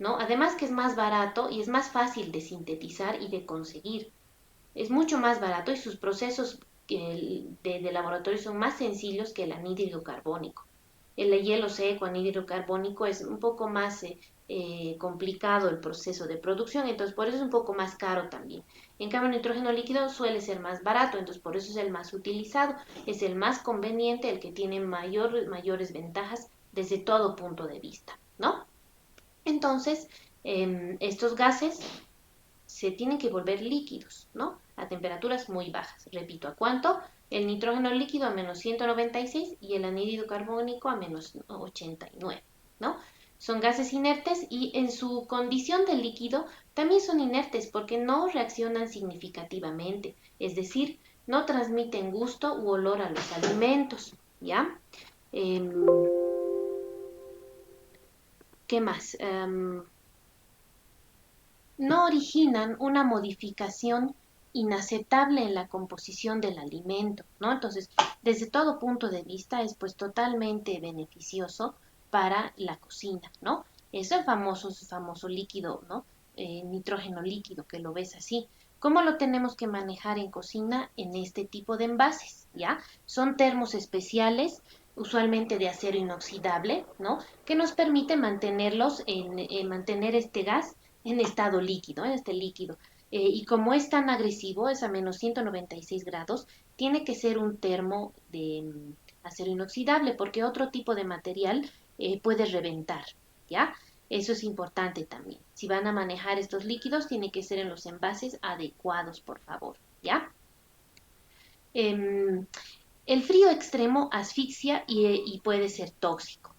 ¿no? Además que es más barato y es más fácil de sintetizar y de conseguir. Es mucho más barato y sus procesos de laboratorio son más sencillos que el anhídrido carbónico. El hielo seco, anhídrido carbónico, es un poco más complicado el proceso de producción, entonces por eso es un poco más caro también. En cambio, el nitrógeno líquido suele ser más barato, entonces por eso es el más utilizado, es el más conveniente, el que tiene mayores ventajas desde todo punto de vista, ¿no? Entonces, estos gases se tienen que volver líquidos, ¿no? A temperaturas muy bajas. Repito, ¿a cuánto? El nitrógeno líquido a menos 196 y el anhídrido carbónico a menos 89, ¿no? Son gases inertes y en su condición de líquido también son inertes porque no reaccionan significativamente, es decir, no transmiten gusto u olor a los alimentos, ¿ya? ¿Qué más? No originan una modificación inaceptable en la composición del alimento, ¿no? Entonces, desde todo punto de vista es pues totalmente beneficioso para la cocina, ¿no? Es el famoso líquido, ¿no? Nitrógeno líquido, que lo ves así. ¿Cómo lo tenemos que manejar en cocina? En este tipo de envases, ¿ya? Son termos especiales, usualmente de acero inoxidable, ¿no? Que nos permite mantenerlos mantener este gas en estado líquido, en este líquido. Y como es tan agresivo, es a menos 196 grados, tiene que ser un termo de acero inoxidable, porque otro tipo de material puede reventar, ¿ya? Eso es importante también. Si van a manejar estos líquidos, tiene que ser en los envases adecuados, por favor, ¿ya? El frío extremo asfixia y puede ser tóxico,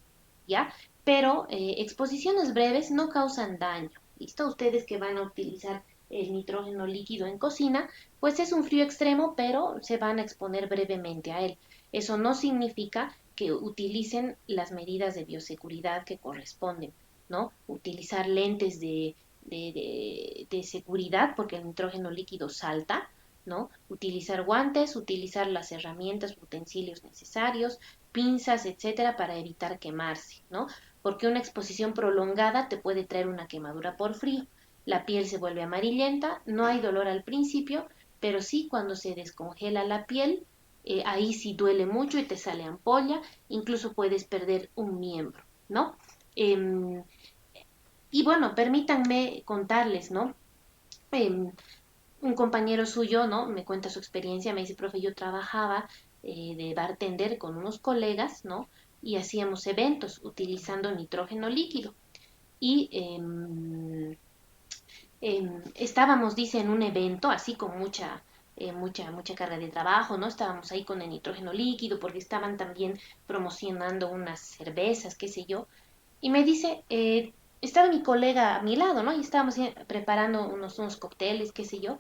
¿ya? Pero exposiciones breves no causan daño. ¿Listo? Ustedes que van a utilizar el nitrógeno líquido en cocina, pues es un frío extremo, pero se van a exponer brevemente a él. Eso no significa que utilicen las medidas de bioseguridad que corresponden, ¿no? Utilizar lentes de seguridad porque el nitrógeno líquido salta, ¿no? Utilizar guantes, utilizar las herramientas, utensilios necesarios, pinzas, etcétera, para evitar quemarse, ¿no? Porque una exposición prolongada te puede traer una quemadura por frío. La piel se vuelve amarillenta, no hay dolor al principio, pero sí cuando se descongela la piel, ahí sí duele mucho y te sale ampolla, incluso puedes perder un miembro, ¿no? Y bueno, permítanme contarles, ¿no? Un compañero suyo, ¿no? Me cuenta su experiencia, me dice, profe, yo trabajaba de bartender con unos colegas, ¿no? Y hacíamos eventos utilizando nitrógeno líquido. Y estábamos, dice, en un evento así con mucha carga de trabajo, ¿no? Estábamos ahí con el nitrógeno líquido porque estaban también promocionando unas cervezas, qué sé yo. Y me dice, estaba mi colega a mi lado, ¿no? Y estábamos preparando unos cócteles, qué sé yo,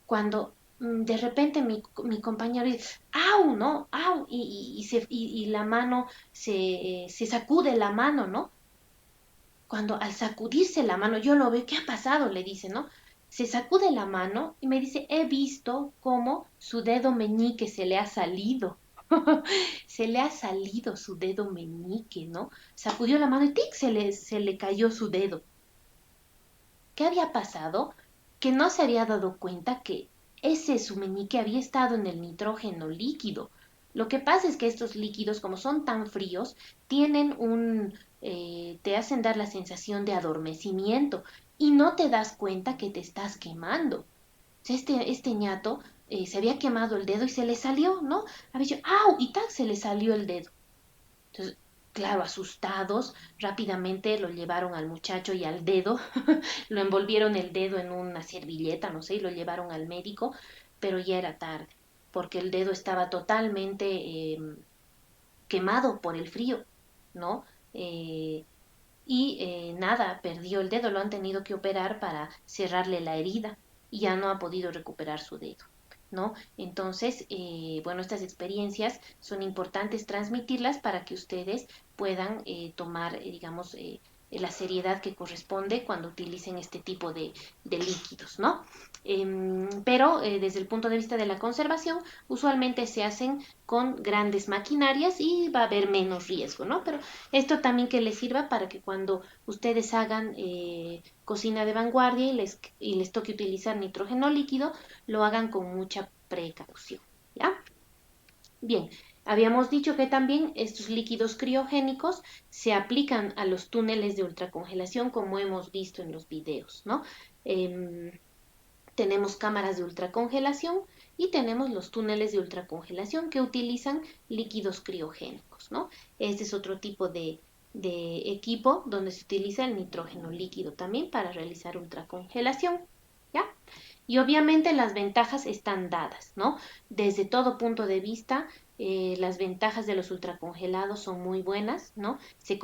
cuando de repente mi compañero dice, ¡au! ¿No? ¡Au! Y la mano se sacude la mano, ¿no? Cuando al sacudirse la mano, yo lo veo, ¿qué ha pasado? Le dice, ¿no? Se sacude la mano y me dice, he visto cómo su dedo meñique se le ha salido. Se le ha salido su dedo meñique, ¿no? Sacudió la mano y ¡tic! Se le cayó su dedo. ¿Qué había pasado? Que no se había dado cuenta que ese su meñique había estado en el nitrógeno líquido. Lo que pasa es que estos líquidos, como son tan fríos, tienen te hacen dar la sensación de adormecimiento y no te das cuenta que te estás quemando. O sea, este ñato se había quemado el dedo y se le salió, ¿no? Había dicho, ¡au! Y ¡tac! Se le salió el dedo. Entonces, claro, asustados, rápidamente lo llevaron al muchacho y al dedo, lo envolvieron el dedo en una servilleta, no sé, y lo llevaron al médico, pero ya era tarde, porque el dedo estaba totalmente quemado por el frío, ¿no? Nada, perdió el dedo, lo han tenido que operar para cerrarle la herida y ya no ha podido recuperar su dedo, ¿no? Entonces, bueno, estas experiencias son importantes transmitirlas para que ustedes puedan tomar, digamos, la seriedad que corresponde cuando utilicen este tipo de líquidos, ¿no? Pero desde el punto de vista de la conservación, usualmente se hacen con grandes maquinarias y va a haber menos riesgo, ¿no? Pero esto también que les sirva para que cuando ustedes hagan cocina de vanguardia y les toque utilizar nitrógeno líquido, lo hagan con mucha precaución, ¿ya? Bien, habíamos dicho que también estos líquidos criogénicos se aplican a los túneles de ultracongelación, como hemos visto en los videos, ¿no? Tenemos cámaras de ultracongelación y tenemos los túneles de ultracongelación que utilizan líquidos criogénicos, ¿no? Este es otro tipo de equipo donde se utiliza el nitrógeno líquido también para realizar ultracongelación, ¿ya? Y obviamente las ventajas están dadas, ¿no? Desde todo punto de vista, las ventajas de los ultracongelados son muy buenas, ¿no? Se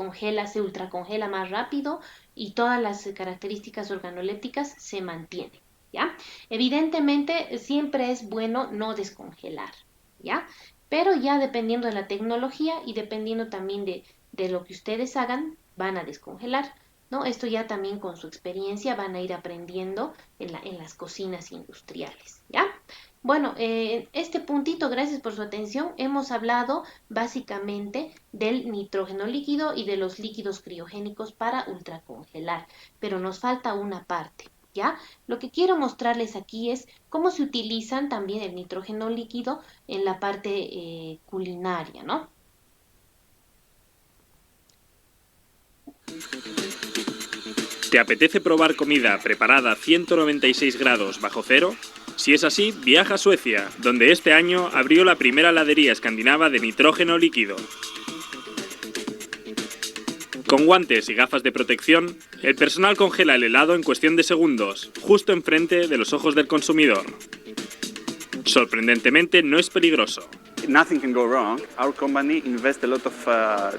ultracongela más rápido y todas las características organolépticas se mantienen, ¿ya? Evidentemente, siempre es bueno no descongelar, ¿ya? Pero ya dependiendo de la tecnología y dependiendo también de lo que ustedes hagan, van a descongelar. ¿no? Esto ya también con su experiencia van a ir aprendiendo en las cocinas industriales, ¿ya? Bueno, este puntito, gracias por su atención. Hemos hablado básicamente del nitrógeno líquido y de los líquidos criogénicos para ultracongelar, pero nos falta una parte, ¿ya? Lo que quiero mostrarles aquí es cómo se utilizan también el nitrógeno líquido en la parte culinaria, ¿no? ¿Te apetece probar comida preparada a 196 grados bajo cero? Si es así, viaja a Suecia, donde este año abrió la primera heladería escandinava de nitrógeno líquido. Con guantes y gafas de protección, el personal congela el helado en cuestión de segundos, justo enfrente de los ojos del consumidor. Sorprendentemente, no es peligroso. Nothing can go wrong. Our company invests a lot of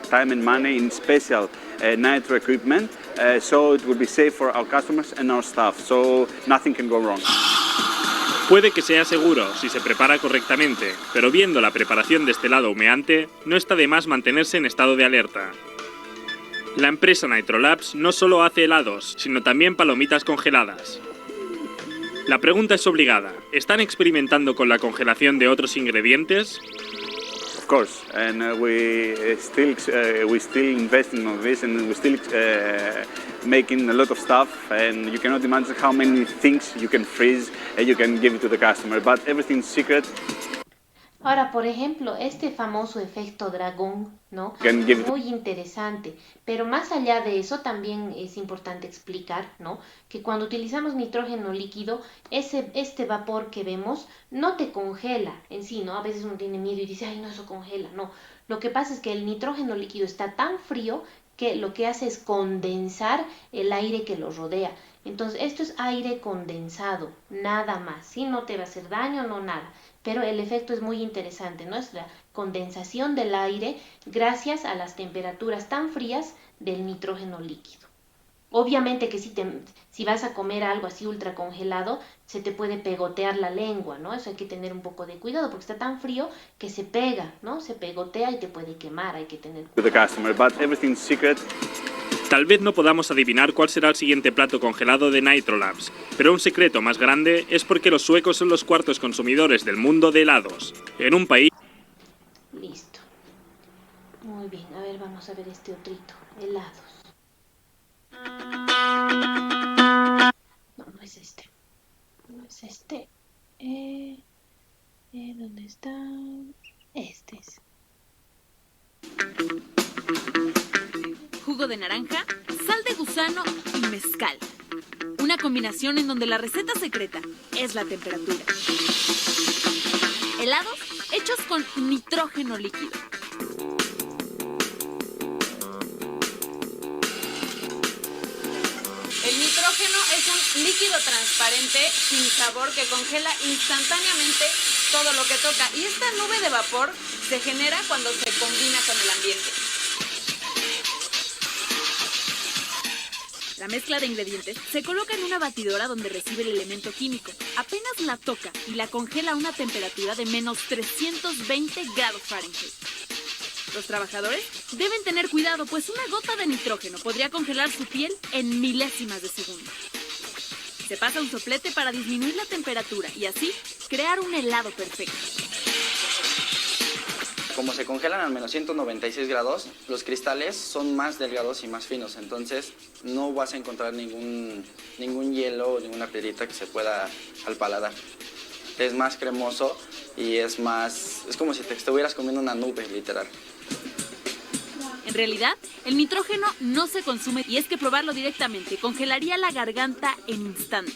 time and money in special nitro equipment, so it will be safe for our customers and our staff. So nothing can go wrong. Puede que sea seguro si se prepara correctamente, pero viendo la preparación de este helado humeante, no está de más mantenerse en estado de alerta. La empresa Nitrolabs no solo hace helados, sino también palomitas congeladas. La pregunta es obligada. ¿Están experimentando con la congelación de otros ingredientes? Of course, and we still investing on this, and we still making a lot of stuff, and you cannot imagine how many things you can freeze and you can give it to the customer, but everything's secret. Ahora, por ejemplo, este famoso efecto dragón, ¿no? Muy interesante, pero más allá de eso también es importante explicar, ¿no? Que cuando utilizamos nitrógeno líquido, este vapor que vemos no te congela en sí, ¿no? A veces uno tiene miedo y dice, ay, no, eso congela, no. Lo que pasa es que el nitrógeno líquido está tan frío que lo que hace es condensar el aire que lo rodea. Entonces, esto es aire condensado, nada más, ¿sí? No te va a hacer daño, no nada. Pero el efecto es muy interesante, ¿no? Es la condensación del aire gracias a las temperaturas tan frías del nitrógeno líquido. Obviamente que si vas a comer algo así ultra congelado, se te puede pegotear la lengua, ¿no? Eso hay que tener un poco de cuidado porque está tan frío que se pega, ¿no? Se pegotea y te puede quemar, hay que tener cuidado. Tal vez no podamos adivinar cuál será el siguiente plato congelado de Nitrolabs, pero un secreto más grande es porque los suecos son los cuartos consumidores del mundo de helados. En un país... Listo. Muy bien, a ver, vamos a ver este otrito. Helados. No, no es este. No es este. ¿Dónde está? Este es. Jugo de naranja, sal de gusano y mezcal. Una combinación en donde la receta secreta es la temperatura. Helados hechos con nitrógeno líquido. El nitrógeno es un líquido transparente sin sabor que congela instantáneamente todo lo que toca. Y esta nube de vapor se genera cuando se combina con el ambiente. La mezcla de ingredientes se coloca en una batidora donde recibe el elemento químico. Apenas la toca y la congela a una temperatura de menos 320 grados Fahrenheit. Los trabajadores deben tener cuidado, pues una gota de nitrógeno podría congelar su piel en milésimas de segundo. Se pasa un soplete para disminuir la temperatura y así crear un helado perfecto. Como se congelan al menos 196 grados, los cristales son más delgados y más finos, entonces no vas a encontrar ningún hielo o ninguna piedrita que se pueda al paladar. Es más cremoso y es como si te estuvieras comiendo una nube, literal. En realidad, el nitrógeno no se consume y es que probarlo directamente congelaría la garganta en instantes.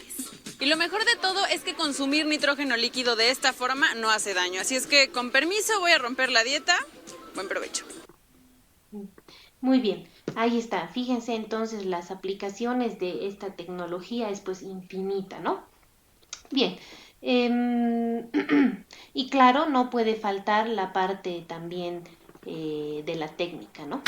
Y lo mejor de todo es que consumir nitrógeno líquido de esta forma no hace daño. Así es que, con permiso, voy a romper la dieta. Buen provecho. Muy bien, ahí está. Fíjense entonces, las aplicaciones de esta tecnología es pues infinita, ¿no? Bien. Y claro, no puede faltar la parte también de la técnica, ¿no?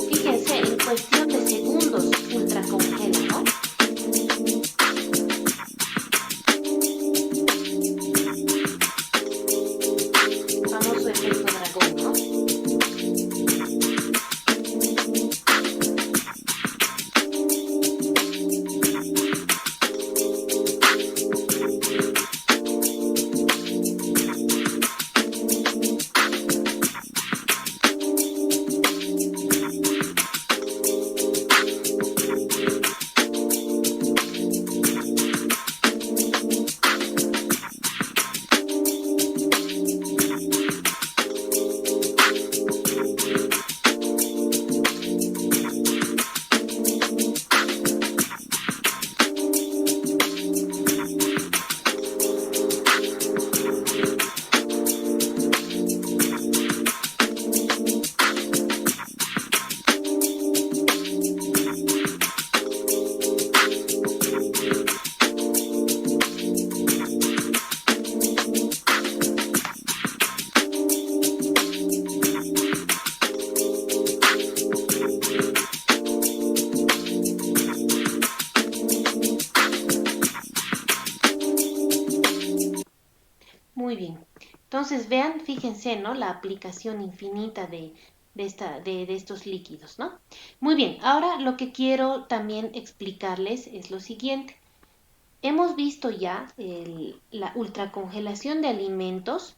Fíjense, en cuestión de segundos ultracongela, ¿no? Entonces vean, fíjense, ¿no? La aplicación infinita de estos líquidos, ¿no? Muy bien, ahora lo que quiero también explicarles es lo siguiente. Hemos visto ya la ultracongelación de alimentos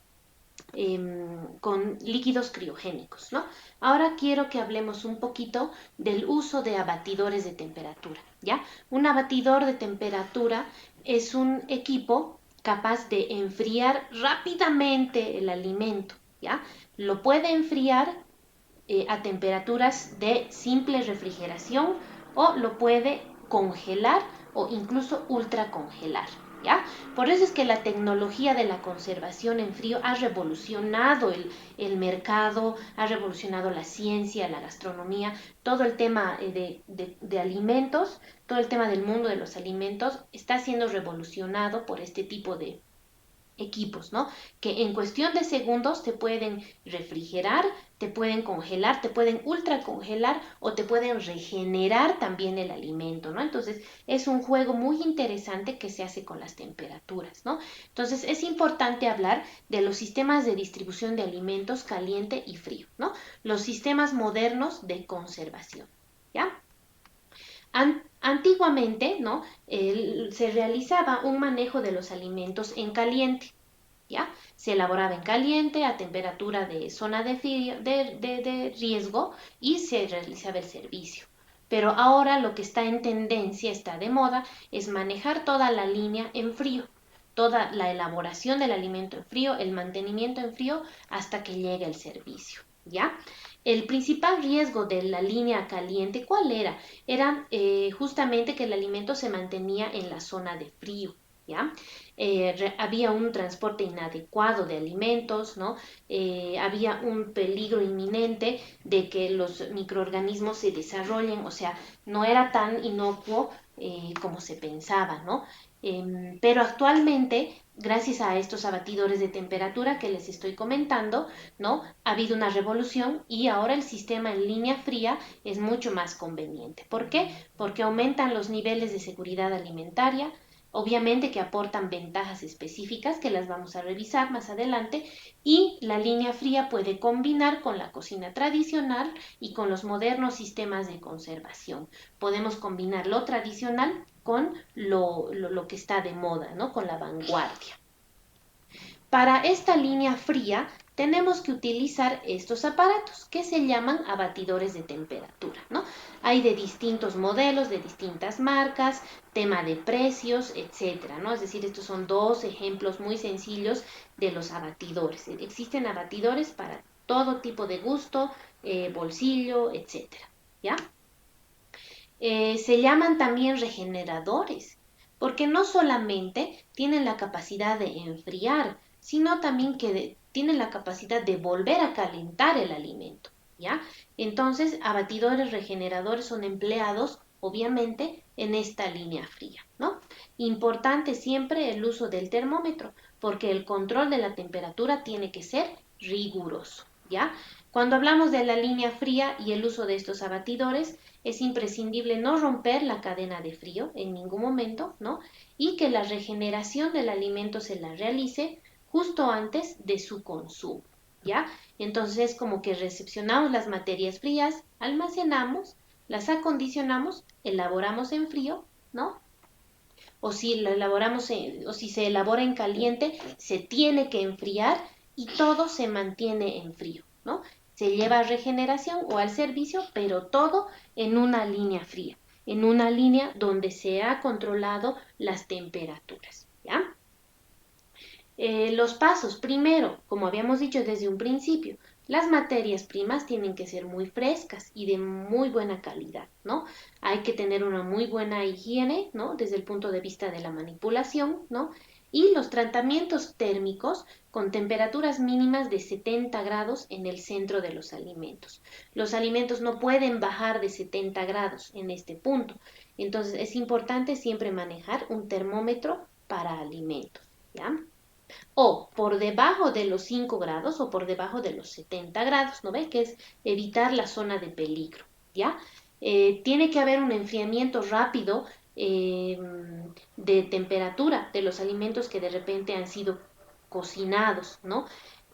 con líquidos criogénicos, ¿no? Ahora quiero que hablemos un poquito del uso de abatidores de temperatura, ¿ya? Un abatidor de temperatura es un equipo capaz de enfriar rápidamente el alimento, ¿ya? Lo puede enfriar a temperaturas de simple refrigeración o lo puede congelar o incluso ultracongelar, ¿ya? Por eso es que la tecnología de la conservación en frío ha revolucionado el mercado, ha revolucionado la ciencia, la gastronomía, todo el tema de alimentos, todo el tema del mundo de los alimentos está siendo revolucionado por este tipo de equipos, ¿no? Que en cuestión de segundos te pueden refrigerar, te pueden congelar, te pueden ultracongelar o te pueden regenerar también el alimento, ¿no? Entonces es un juego muy interesante que se hace con las temperaturas, ¿no? Entonces es importante hablar de los sistemas de distribución de alimentos caliente y frío, ¿no? Los sistemas modernos de conservación, ¿ya? Antiguamente, ¿no? Se realizaba un manejo de los alimentos en caliente, ¿ya? Se elaboraba en caliente a temperatura de zona de riesgo y se realizaba el servicio. Pero ahora lo que está en tendencia, está de moda, es manejar toda la línea en frío, toda la elaboración del alimento en frío, el mantenimiento en frío hasta que llegue el servicio, ¿ya? El principal riesgo de la línea caliente, ¿cuál era? Era justamente que el alimento se mantenía en la zona de frío, ¿ya? Había un transporte inadecuado de alimentos, ¿no? Había un peligro inminente de que los microorganismos se desarrollen, o sea, no era tan inocuo como se pensaba, ¿no? Pero actualmente, gracias a estos abatidores de temperatura que les estoy comentando, ¿no? Ha habido una revolución y ahora el sistema en línea fría es mucho más conveniente. ¿Por qué? Porque aumentan los niveles de seguridad alimentaria, obviamente que aportan ventajas específicas que las vamos a revisar más adelante, y la línea fría puede combinar con la cocina tradicional y con los modernos sistemas de conservación. Podemos combinar lo tradicional con lo que está de moda, ¿no? Con la vanguardia. Para esta línea fría tenemos que utilizar estos aparatos que se llaman abatidores de temperatura, ¿no? Hay de distintos modelos, de distintas marcas, tema de precios, etcétera, ¿no? Es decir, estos son dos ejemplos muy sencillos de los abatidores. Existen abatidores para todo tipo de gusto, bolsillo, etcétera, ¿ya? Se llaman también regeneradores, porque no solamente tienen la capacidad de enfriar, sino también que tienen la capacidad de volver a calentar el alimento, ¿ya? Entonces, abatidores regeneradores son empleados, obviamente, en esta línea fría, ¿no? Importante siempre el uso del termómetro, porque el control de la temperatura tiene que ser riguroso, ¿ya? Cuando hablamos de la línea fría y el uso de estos abatidores, es imprescindible no romper la cadena de frío en ningún momento, ¿no? Y que la regeneración del alimento se la realice justo antes de su consumo, ¿ya? Entonces, como que recepcionamos las materias frías, almacenamos, las acondicionamos, elaboramos en frío, ¿no? O si se elabora en caliente, se tiene que enfriar y todo se mantiene en frío, ¿no? Se lleva a regeneración o al servicio, pero todo en una línea fría, en una línea donde se ha controlado las temperaturas, ¿ya? Los pasos, primero, como habíamos dicho desde un principio, las materias primas tienen que ser muy frescas y de muy buena calidad, ¿no? Hay que tener una muy buena higiene, ¿no? Desde el punto de vista de la manipulación, ¿no? Y los tratamientos térmicos con temperaturas mínimas de 70 grados en el centro de los alimentos. Los alimentos no pueden bajar de 70 grados en este punto. Entonces es importante siempre manejar un termómetro para alimentos, ¿ya? O por debajo de los 5 grados o por debajo de los 70 grados, ¿no ve? Que es evitar la zona de peligro, ¿ya? Tiene que haber un enfriamiento rápido de temperatura de los alimentos que de repente han sido cocinados, ¿no?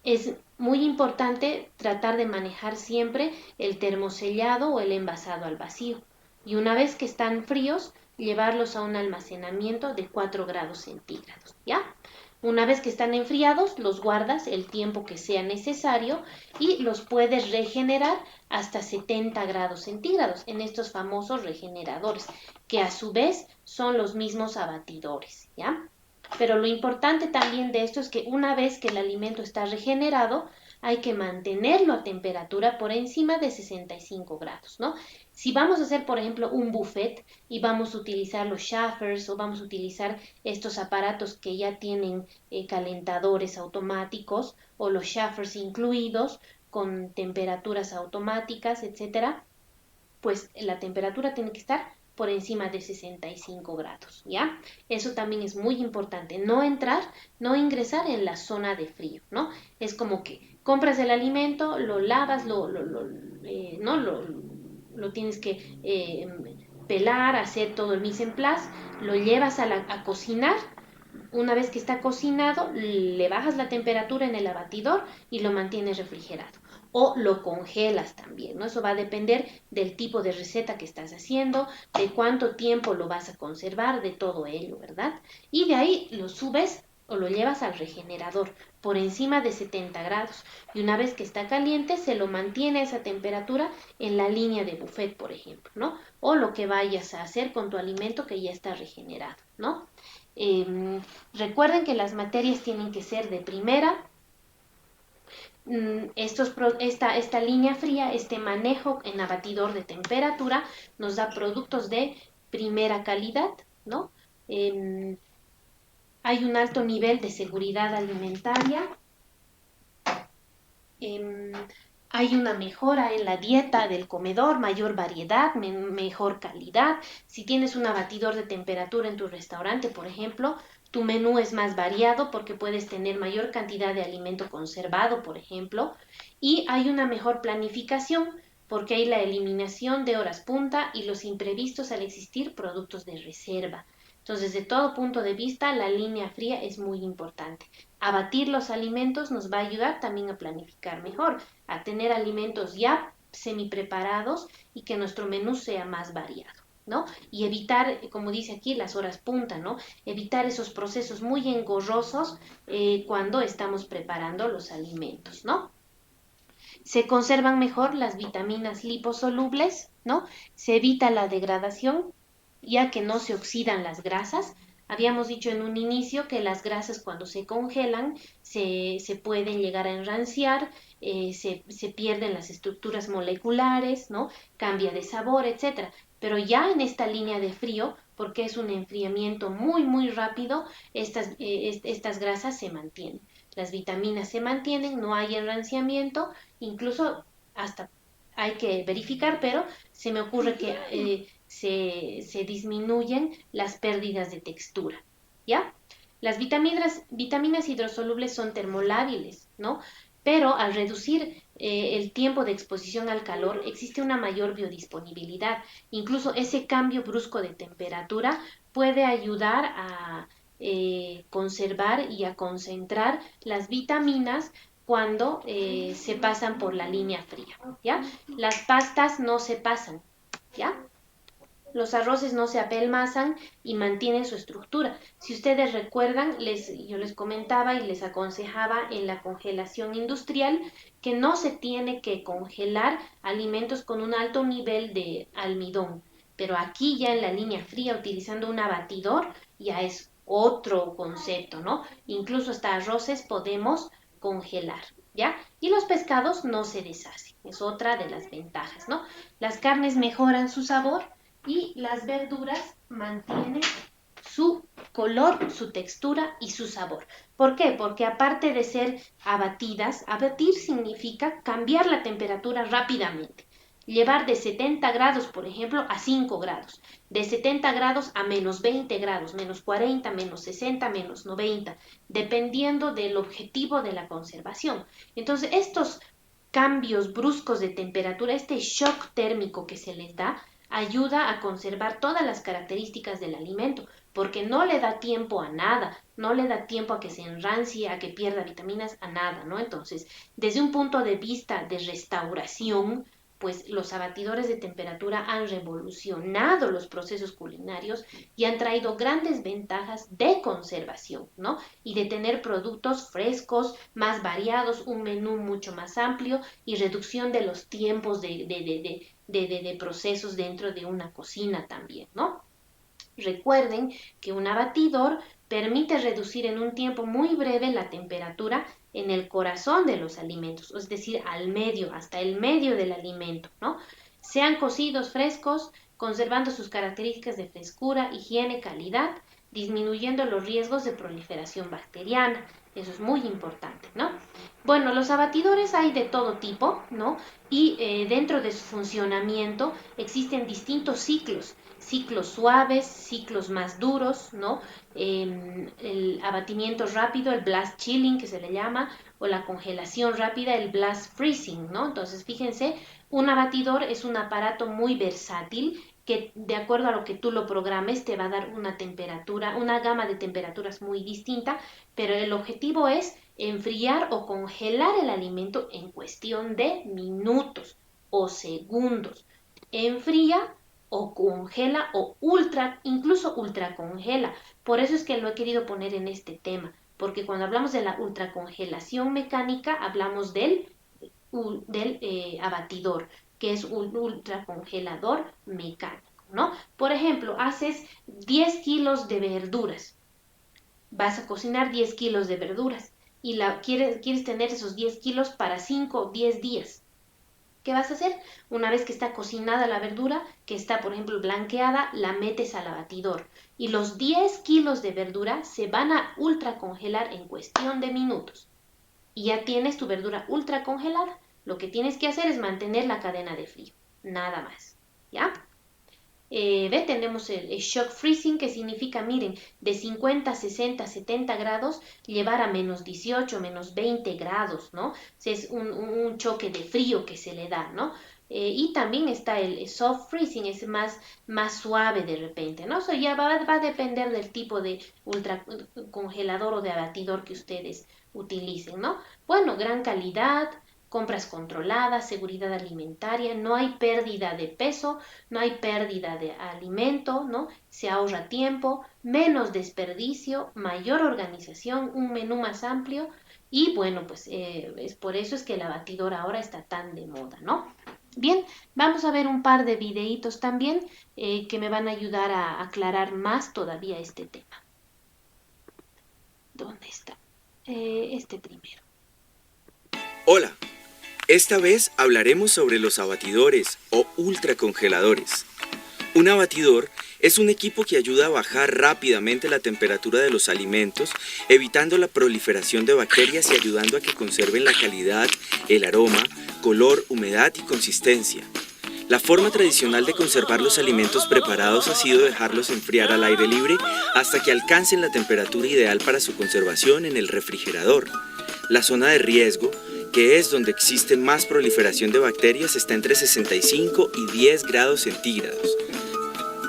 Es muy importante tratar de manejar siempre el termosellado o el envasado al vacío. Y una vez que están fríos, llevarlos a un almacenamiento de 4 grados centígrados, ¿ya? Una vez que están enfriados, los guardas el tiempo que sea necesario y los puedes regenerar hasta 70 grados centígrados en estos famosos regeneradores, que a su vez son los mismos abatidores, ¿ya? Pero lo importante también de esto es que una vez que el alimento está regenerado, hay que mantenerlo a temperatura por encima de 65 grados, ¿no? Si vamos a hacer, por ejemplo, un buffet y vamos a utilizar los shaffers o vamos a utilizar estos aparatos que ya tienen calentadores automáticos o los shaffers incluidos con temperaturas automáticas, etcétera, pues la temperatura tiene que estar por encima de 65 grados, ¿ya? Eso también es muy importante, no ingresar en la zona de frío, ¿no? Es como que compras el alimento, lo lavas, lo tienes que pelar, hacer todo el mise en place, lo llevas a cocinar. Una vez que está cocinado, le bajas la temperatura en el abatidor y lo mantienes refrigerado. O lo congelas también, ¿no? Eso va a depender del tipo de receta que estás haciendo, de cuánto tiempo lo vas a conservar, de todo ello, ¿verdad? Y de ahí lo subes o lo llevas al regenerador por encima de 70 grados. Y una vez que está caliente, se lo mantiene a esa temperatura en la línea de buffet, por ejemplo, ¿no? O lo que vayas a hacer con tu alimento que ya está regenerado, ¿no? Recuerden que las materias tienen que ser de primera. Esta línea fría, este manejo en abatidor de temperatura nos da productos de primera calidad, ¿no? Hay un alto nivel de seguridad alimentaria. Hay una mejora en la dieta del comedor, mayor variedad, mejor calidad. Si tienes un abatidor de temperatura en tu restaurante, por ejemplo, tu menú es más variado porque puedes tener mayor cantidad de alimento conservado, por ejemplo, y hay una mejor planificación porque hay la eliminación de horas punta y los imprevistos al existir productos de reserva. Entonces, de todo punto de vista, la línea fría es muy importante. Abatir los alimentos nos va a ayudar también a planificar mejor, a tener alimentos ya semi-preparados y que nuestro menú sea más variado, ¿no? Y evitar, como dice aquí, las horas punta, ¿no? Evitar esos procesos muy engorrosos cuando estamos preparando los alimentos, ¿no? Se conservan mejor las vitaminas liposolubles, ¿no? Se evita la degradación, ya que no se oxidan las grasas. Habíamos dicho en un inicio que las grasas cuando se congelan se pueden llegar a enranciar, se pierden las estructuras moleculares, ¿no? Cambia de sabor, etcétera. Pero ya en esta línea de frío, porque es un enfriamiento muy, muy rápido, estas grasas se mantienen. Las vitaminas se mantienen, no hay enranciamiento, incluso hasta hay que verificar, pero se me ocurre que se disminuyen las pérdidas de textura, ¿ya? Las vitaminas hidrosolubles son termolábiles, ¿no? Pero al reducir el tiempo de exposición al calor, existe una mayor biodisponibilidad. Incluso ese cambio brusco de temperatura puede ayudar a conservar y a concentrar las vitaminas cuando se pasan por la línea fría, ¿ya? Las pastas no se pasan, ¿ya? Los arroces no se apelmazan y mantienen su estructura. Si ustedes recuerdan, yo les comentaba y les aconsejaba en la congelación industrial que no se tiene que congelar alimentos con un alto nivel de almidón. Pero aquí ya en la línea fría, utilizando un abatidor, ya es otro concepto, ¿no? Incluso hasta arroces podemos congelar, ¿ya? Y los pescados no se deshacen. Es otra de las ventajas, ¿no? Las carnes mejoran su sabor y las verduras mantienen su color, su textura y su sabor. ¿Por qué? Porque aparte de ser abatidas, abatir significa cambiar la temperatura rápidamente. Llevar de 70 grados, por ejemplo, a 5 grados. De 70 grados a menos 20 grados, menos 40, menos 60, menos 90, dependiendo del objetivo de la conservación. Entonces, estos cambios bruscos de temperatura, este shock térmico que se les da, ayuda a conservar todas las características del alimento, porque no le da tiempo a nada, no le da tiempo a que se enrancie, a que pierda vitaminas, a nada, ¿no? Entonces, desde un punto de vista de restauración, pues los abatidores de temperatura han revolucionado los procesos culinarios y han traído grandes ventajas de conservación, ¿no? Y de tener productos frescos, más variados, un menú mucho más amplio y reducción de los tiempos de procesos dentro de una cocina también, ¿no? Recuerden que un abatidor permite reducir en un tiempo muy breve la temperatura en el corazón de los alimentos, es decir, al medio, hasta el medio del alimento, ¿no? Sean cocidos frescos, conservando sus características de frescura, higiene, calidad, disminuyendo los riesgos de proliferación bacteriana. Eso es muy importante, ¿no? Bueno, los abatidores hay de todo tipo, ¿no? Y dentro de su funcionamiento existen distintos ciclos suaves, ciclos más duros, ¿no? El abatimiento rápido, el blast chilling que se le llama, o la congelación rápida, el blast freezing, ¿no? Entonces, fíjense, un abatidor es un aparato muy versátil que de acuerdo a lo que tú lo programes te va a dar una temperatura, una gama de temperaturas muy distinta, pero el objetivo es enfriar o congelar el alimento en cuestión de minutos o segundos. Enfría o congela o incluso ultracongela. Por eso es que lo he querido poner en este tema, porque cuando hablamos de la ultracongelación mecánica hablamos del abatidor, que es un ultracongelador mecánico, ¿no? Por ejemplo, haces 10 kilos de verduras, vas a cocinar 10 kilos de verduras y quieres tener esos 10 kilos para 5 o 10 días. ¿Qué vas a hacer? Una vez que está cocinada la verdura, que está, por ejemplo, blanqueada, la metes al abatidor. Y los 10 kilos de verdura se van a ultracongelar en cuestión de minutos. Y ya tienes tu verdura ultracongelada. Lo que tienes que hacer es mantener la cadena de frío. Nada más. ¿Ya? Tenemos el shock freezing, que significa, miren, de 50, 60, 70 grados, llevar a menos 18, menos 20 grados, ¿no? Es un choque de frío que se le da, ¿no? Y también está el soft freezing, es más suave de repente, ¿no? Eso ya va a depender del tipo de ultracongelador o de abatidor que ustedes utilicen, ¿no? Bueno, gran calidad, compras controladas, seguridad alimentaria, no hay pérdida de peso, no hay pérdida de alimento, ¿no? Se ahorra tiempo, menos desperdicio, mayor organización, un menú más amplio y bueno, pues es por eso es que el abatidor ahora está tan de moda, ¿no? Bien, vamos a ver un par de videitos también que me van a ayudar a aclarar más todavía este tema. ¿Dónde está? Este primero. Hola. Esta vez hablaremos sobre los abatidores o ultracongeladores. Un abatidor es un equipo que ayuda a bajar rápidamente la temperatura de los alimentos, evitando la proliferación de bacterias y ayudando a que conserven la calidad, el aroma, color, humedad y consistencia. La forma tradicional de conservar los alimentos preparados ha sido dejarlos enfriar al aire libre hasta que alcancen la temperatura ideal para su conservación en el refrigerador. La zona de riesgo, que es donde existe más proliferación de bacterias, está entre 65 y 10 grados centígrados.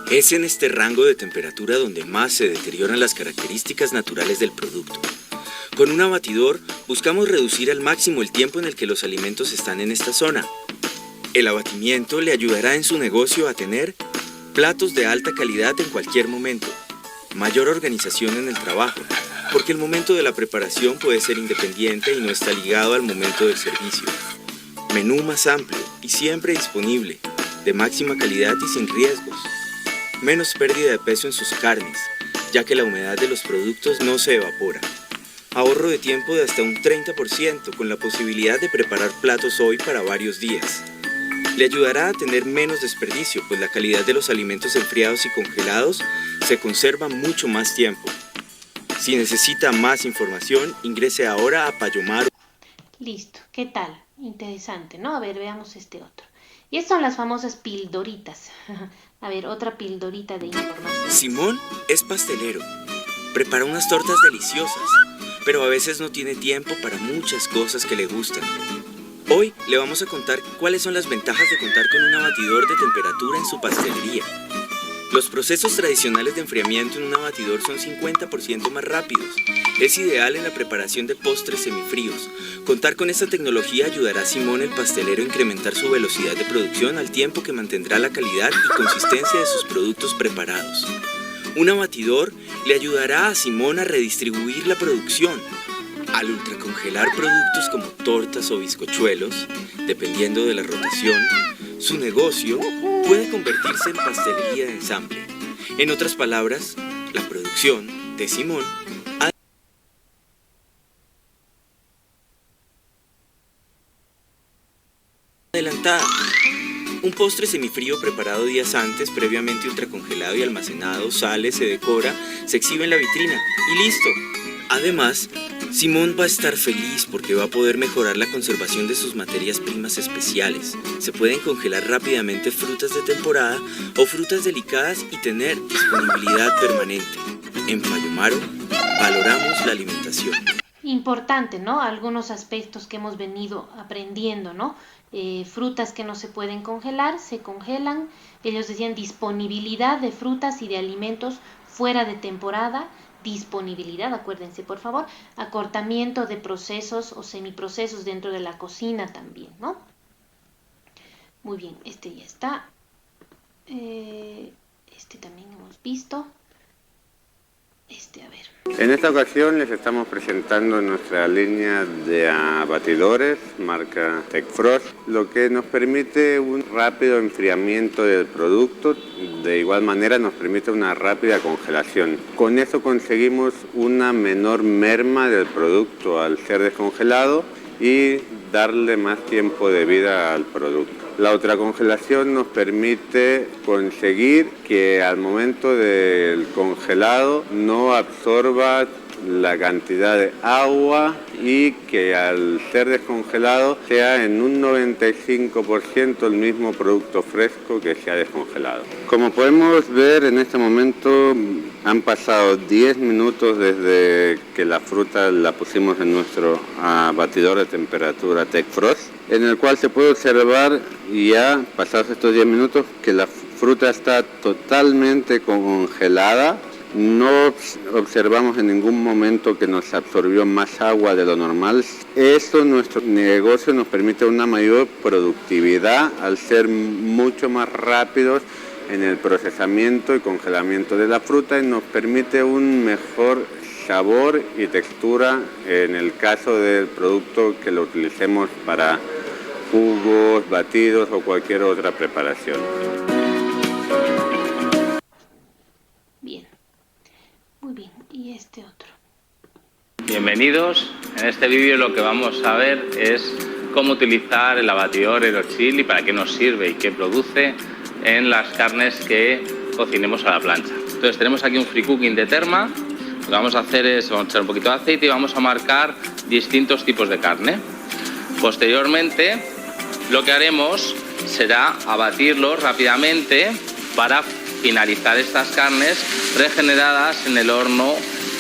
Es en este rango de temperatura donde más se deterioran las características naturales del producto. Con un abatidor buscamos reducir al máximo el tiempo en el que los alimentos están en esta zona. El abatimiento le ayudará en su negocio a tener platos de alta calidad en cualquier momento, mayor organización en el trabajo, porque el momento de la preparación puede ser independiente y no está ligado al momento del servicio. Menú más amplio y siempre disponible, de máxima calidad y sin riesgos. Menos pérdida de peso en sus carnes, ya que la humedad de los productos no se evapora. Ahorro de tiempo de hasta un 30% con la posibilidad de preparar platos hoy para varios días. Le ayudará a tener menos desperdicio, pues la calidad de los alimentos enfriados y congelados se conserva mucho más tiempo. Si necesita más información, ingrese ahora a Payomar. Listo, ¿qué tal? Interesante, ¿no? A ver, veamos este otro. Y estas son las famosas pildoritas. A ver, otra pildorita de información. Simón es pastelero. Prepara unas tortas deliciosas, pero a veces no tiene tiempo para muchas cosas que le gustan. Hoy le vamos a contar cuáles son las ventajas de contar con un abatidor de temperatura en su pastelería. Los procesos tradicionales de enfriamiento en un abatidor son 50% más rápidos. Es ideal en la preparación de postres semifríos. Contar con esta tecnología ayudará a Simón el pastelero a incrementar su velocidad de producción al tiempo que mantendrá la calidad y consistencia de sus productos preparados. Un abatidor le ayudará a Simón a redistribuir la producción. Al ultracongelar productos como tortas o bizcochuelos, dependiendo de la rotación, su negocio puede convertirse en pastelería de ensamble. En otras palabras, la producción de Simón ha adelantada. Un postre semifrío preparado días antes, previamente ultracongelado y almacenado, sale, se decora, se exhibe en la vitrina y listo. Además, Simón va a estar feliz porque va a poder mejorar la conservación de sus materias primas especiales. Se pueden congelar rápidamente frutas de temporada o frutas delicadas y tener disponibilidad permanente. En Payomaro, valoramos la alimentación. Importante, ¿no? Algunos aspectos que hemos venido aprendiendo, ¿no? Frutas que no se pueden congelar, se congelan. Ellos decían disponibilidad de frutas y de alimentos fuera de temporada. Disponibilidad, acuérdense por favor, acortamiento de procesos o semiprocesos dentro de la cocina también, ¿no? Muy bien, este ya está. Este también hemos visto. A ver. En esta ocasión les estamos presentando nuestra línea de abatidores marca TechFrost, lo que nos permite un rápido enfriamiento del producto. De igual manera nos permite una rápida congelación. Con eso conseguimos una menor merma del producto al ser descongelado y darle más tiempo de vida al producto. La ultracongelación nos permite conseguir que al momento del congelado no absorba la cantidad de agua y que al ser descongelado sea en un 95% el mismo producto fresco que se ha descongelado. Como podemos ver en este momento han pasado 10 minutos desde que la fruta la pusimos en nuestro batidor de temperatura TechFrost, en el cual se puede observar ya pasados estos 10 minutos que la fruta está totalmente congelada. No observamos en ningún momento que nos absorbió más agua de lo normal. Esto nuestro negocio nos permite una mayor productividad al ser mucho más rápidos en el procesamiento y congelamiento de la fruta y nos permite un mejor sabor y textura en el caso del producto que lo utilicemos para jugos, batidos o cualquier otra preparación. Bien. Muy bien, y este otro. Bienvenidos. En este vídeo lo que vamos a ver es cómo utilizar el abatidor Aerochill y para qué nos sirve y qué produce en las carnes que cocinemos a la plancha. Entonces tenemos aquí un free cooking de Terma. Lo que vamos a hacer es vamos a echar un poquito de aceite y vamos a marcar distintos tipos de carne. Posteriormente lo que haremos será abatirlos rápidamente para finalizar estas carnes regeneradas en el horno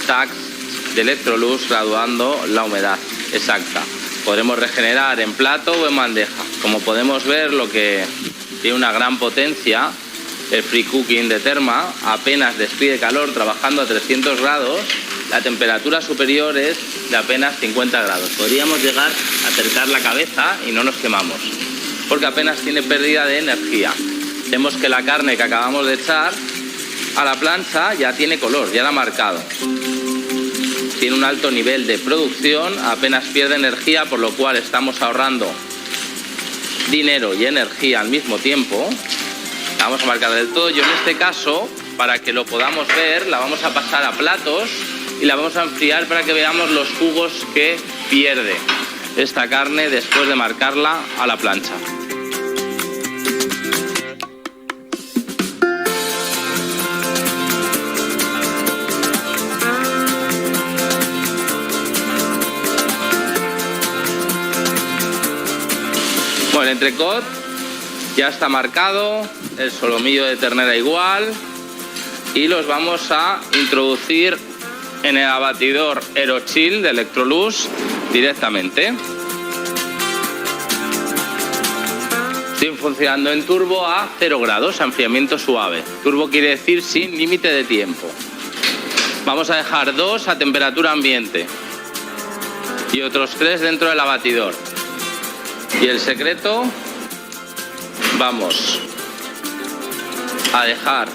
TAX de Electrolux, graduando la humedad exacta. Podremos regenerar en plato o en bandeja. Como podemos ver, lo que tiene una gran potencia, el free cooking de Terma, apenas despide calor trabajando a 300 grados, la temperatura superior es de apenas 50 grados. Podríamos llegar a acercar la cabeza y no nos quemamos, porque apenas tiene pérdida de energía. Vemos que la carne que acabamos de echar a la plancha ya tiene color, ya la ha marcado. Tiene un alto nivel de producción, apenas pierde energía, por lo cual estamos ahorrando dinero y energía al mismo tiempo. La vamos a marcar del todo. Yo en este caso, para que lo podamos ver, la vamos a pasar a platos y la vamos a enfriar para que veamos los jugos que pierde esta carne después de marcarla a la plancha. Bueno, el entrecot ya está marcado, el solomillo de ternera igual, y los vamos a introducir en el abatidor Aerochill de Electrolux directamente. Estoy funcionando en turbo a 0 grados, a enfriamiento suave. Turbo quiere decir sin límite de tiempo. Vamos a dejar 2 a temperatura ambiente y otros 3 dentro del abatidor. Y el secreto, vamos a dejar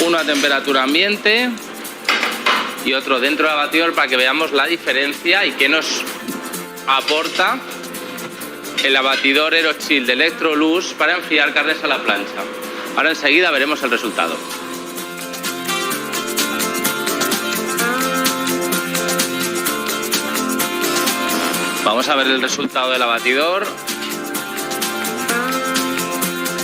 uno a temperatura ambiente y otro dentro del abatidor para que veamos la diferencia y qué nos aporta el abatidor Aerochill de Electrolux para enfriar carnes a la plancha. Ahora enseguida veremos el resultado. Vamos a ver el resultado del abatidor.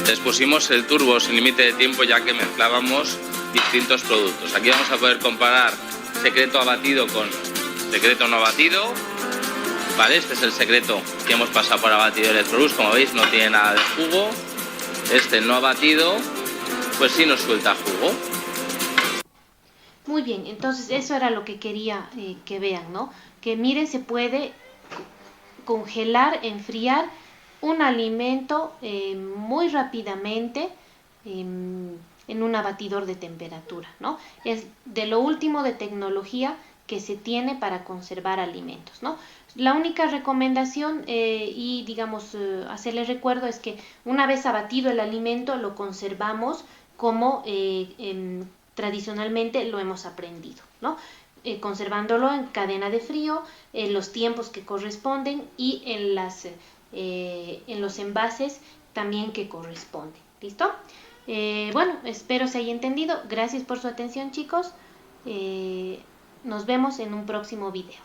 Les pusimos el turbo sin límite de tiempo ya que mezclábamos distintos productos. Aquí vamos a poder comparar secreto abatido con secreto no abatido. Vale, este es el secreto que hemos pasado por abatidor Electrolux. Como veis, no tiene nada de jugo. Este no abatido, pues sí nos suelta jugo. Muy bien, entonces eso era lo que quería que vean, ¿no? Que miren, se puede congelar, enfriar un alimento muy rápidamente en un abatidor de temperatura, ¿no? Es de lo último de tecnología que se tiene para conservar alimentos, ¿no? La única recomendación y digamos hacerles recuerdo es que una vez abatido el alimento lo conservamos como tradicionalmente lo hemos aprendido, ¿no? Conservándolo en cadena de frío, en los tiempos que corresponden y en los envases también que corresponden. ¿Listo? Bueno, espero se haya entendido. Gracias por su atención, chicos. Nos vemos en un próximo video.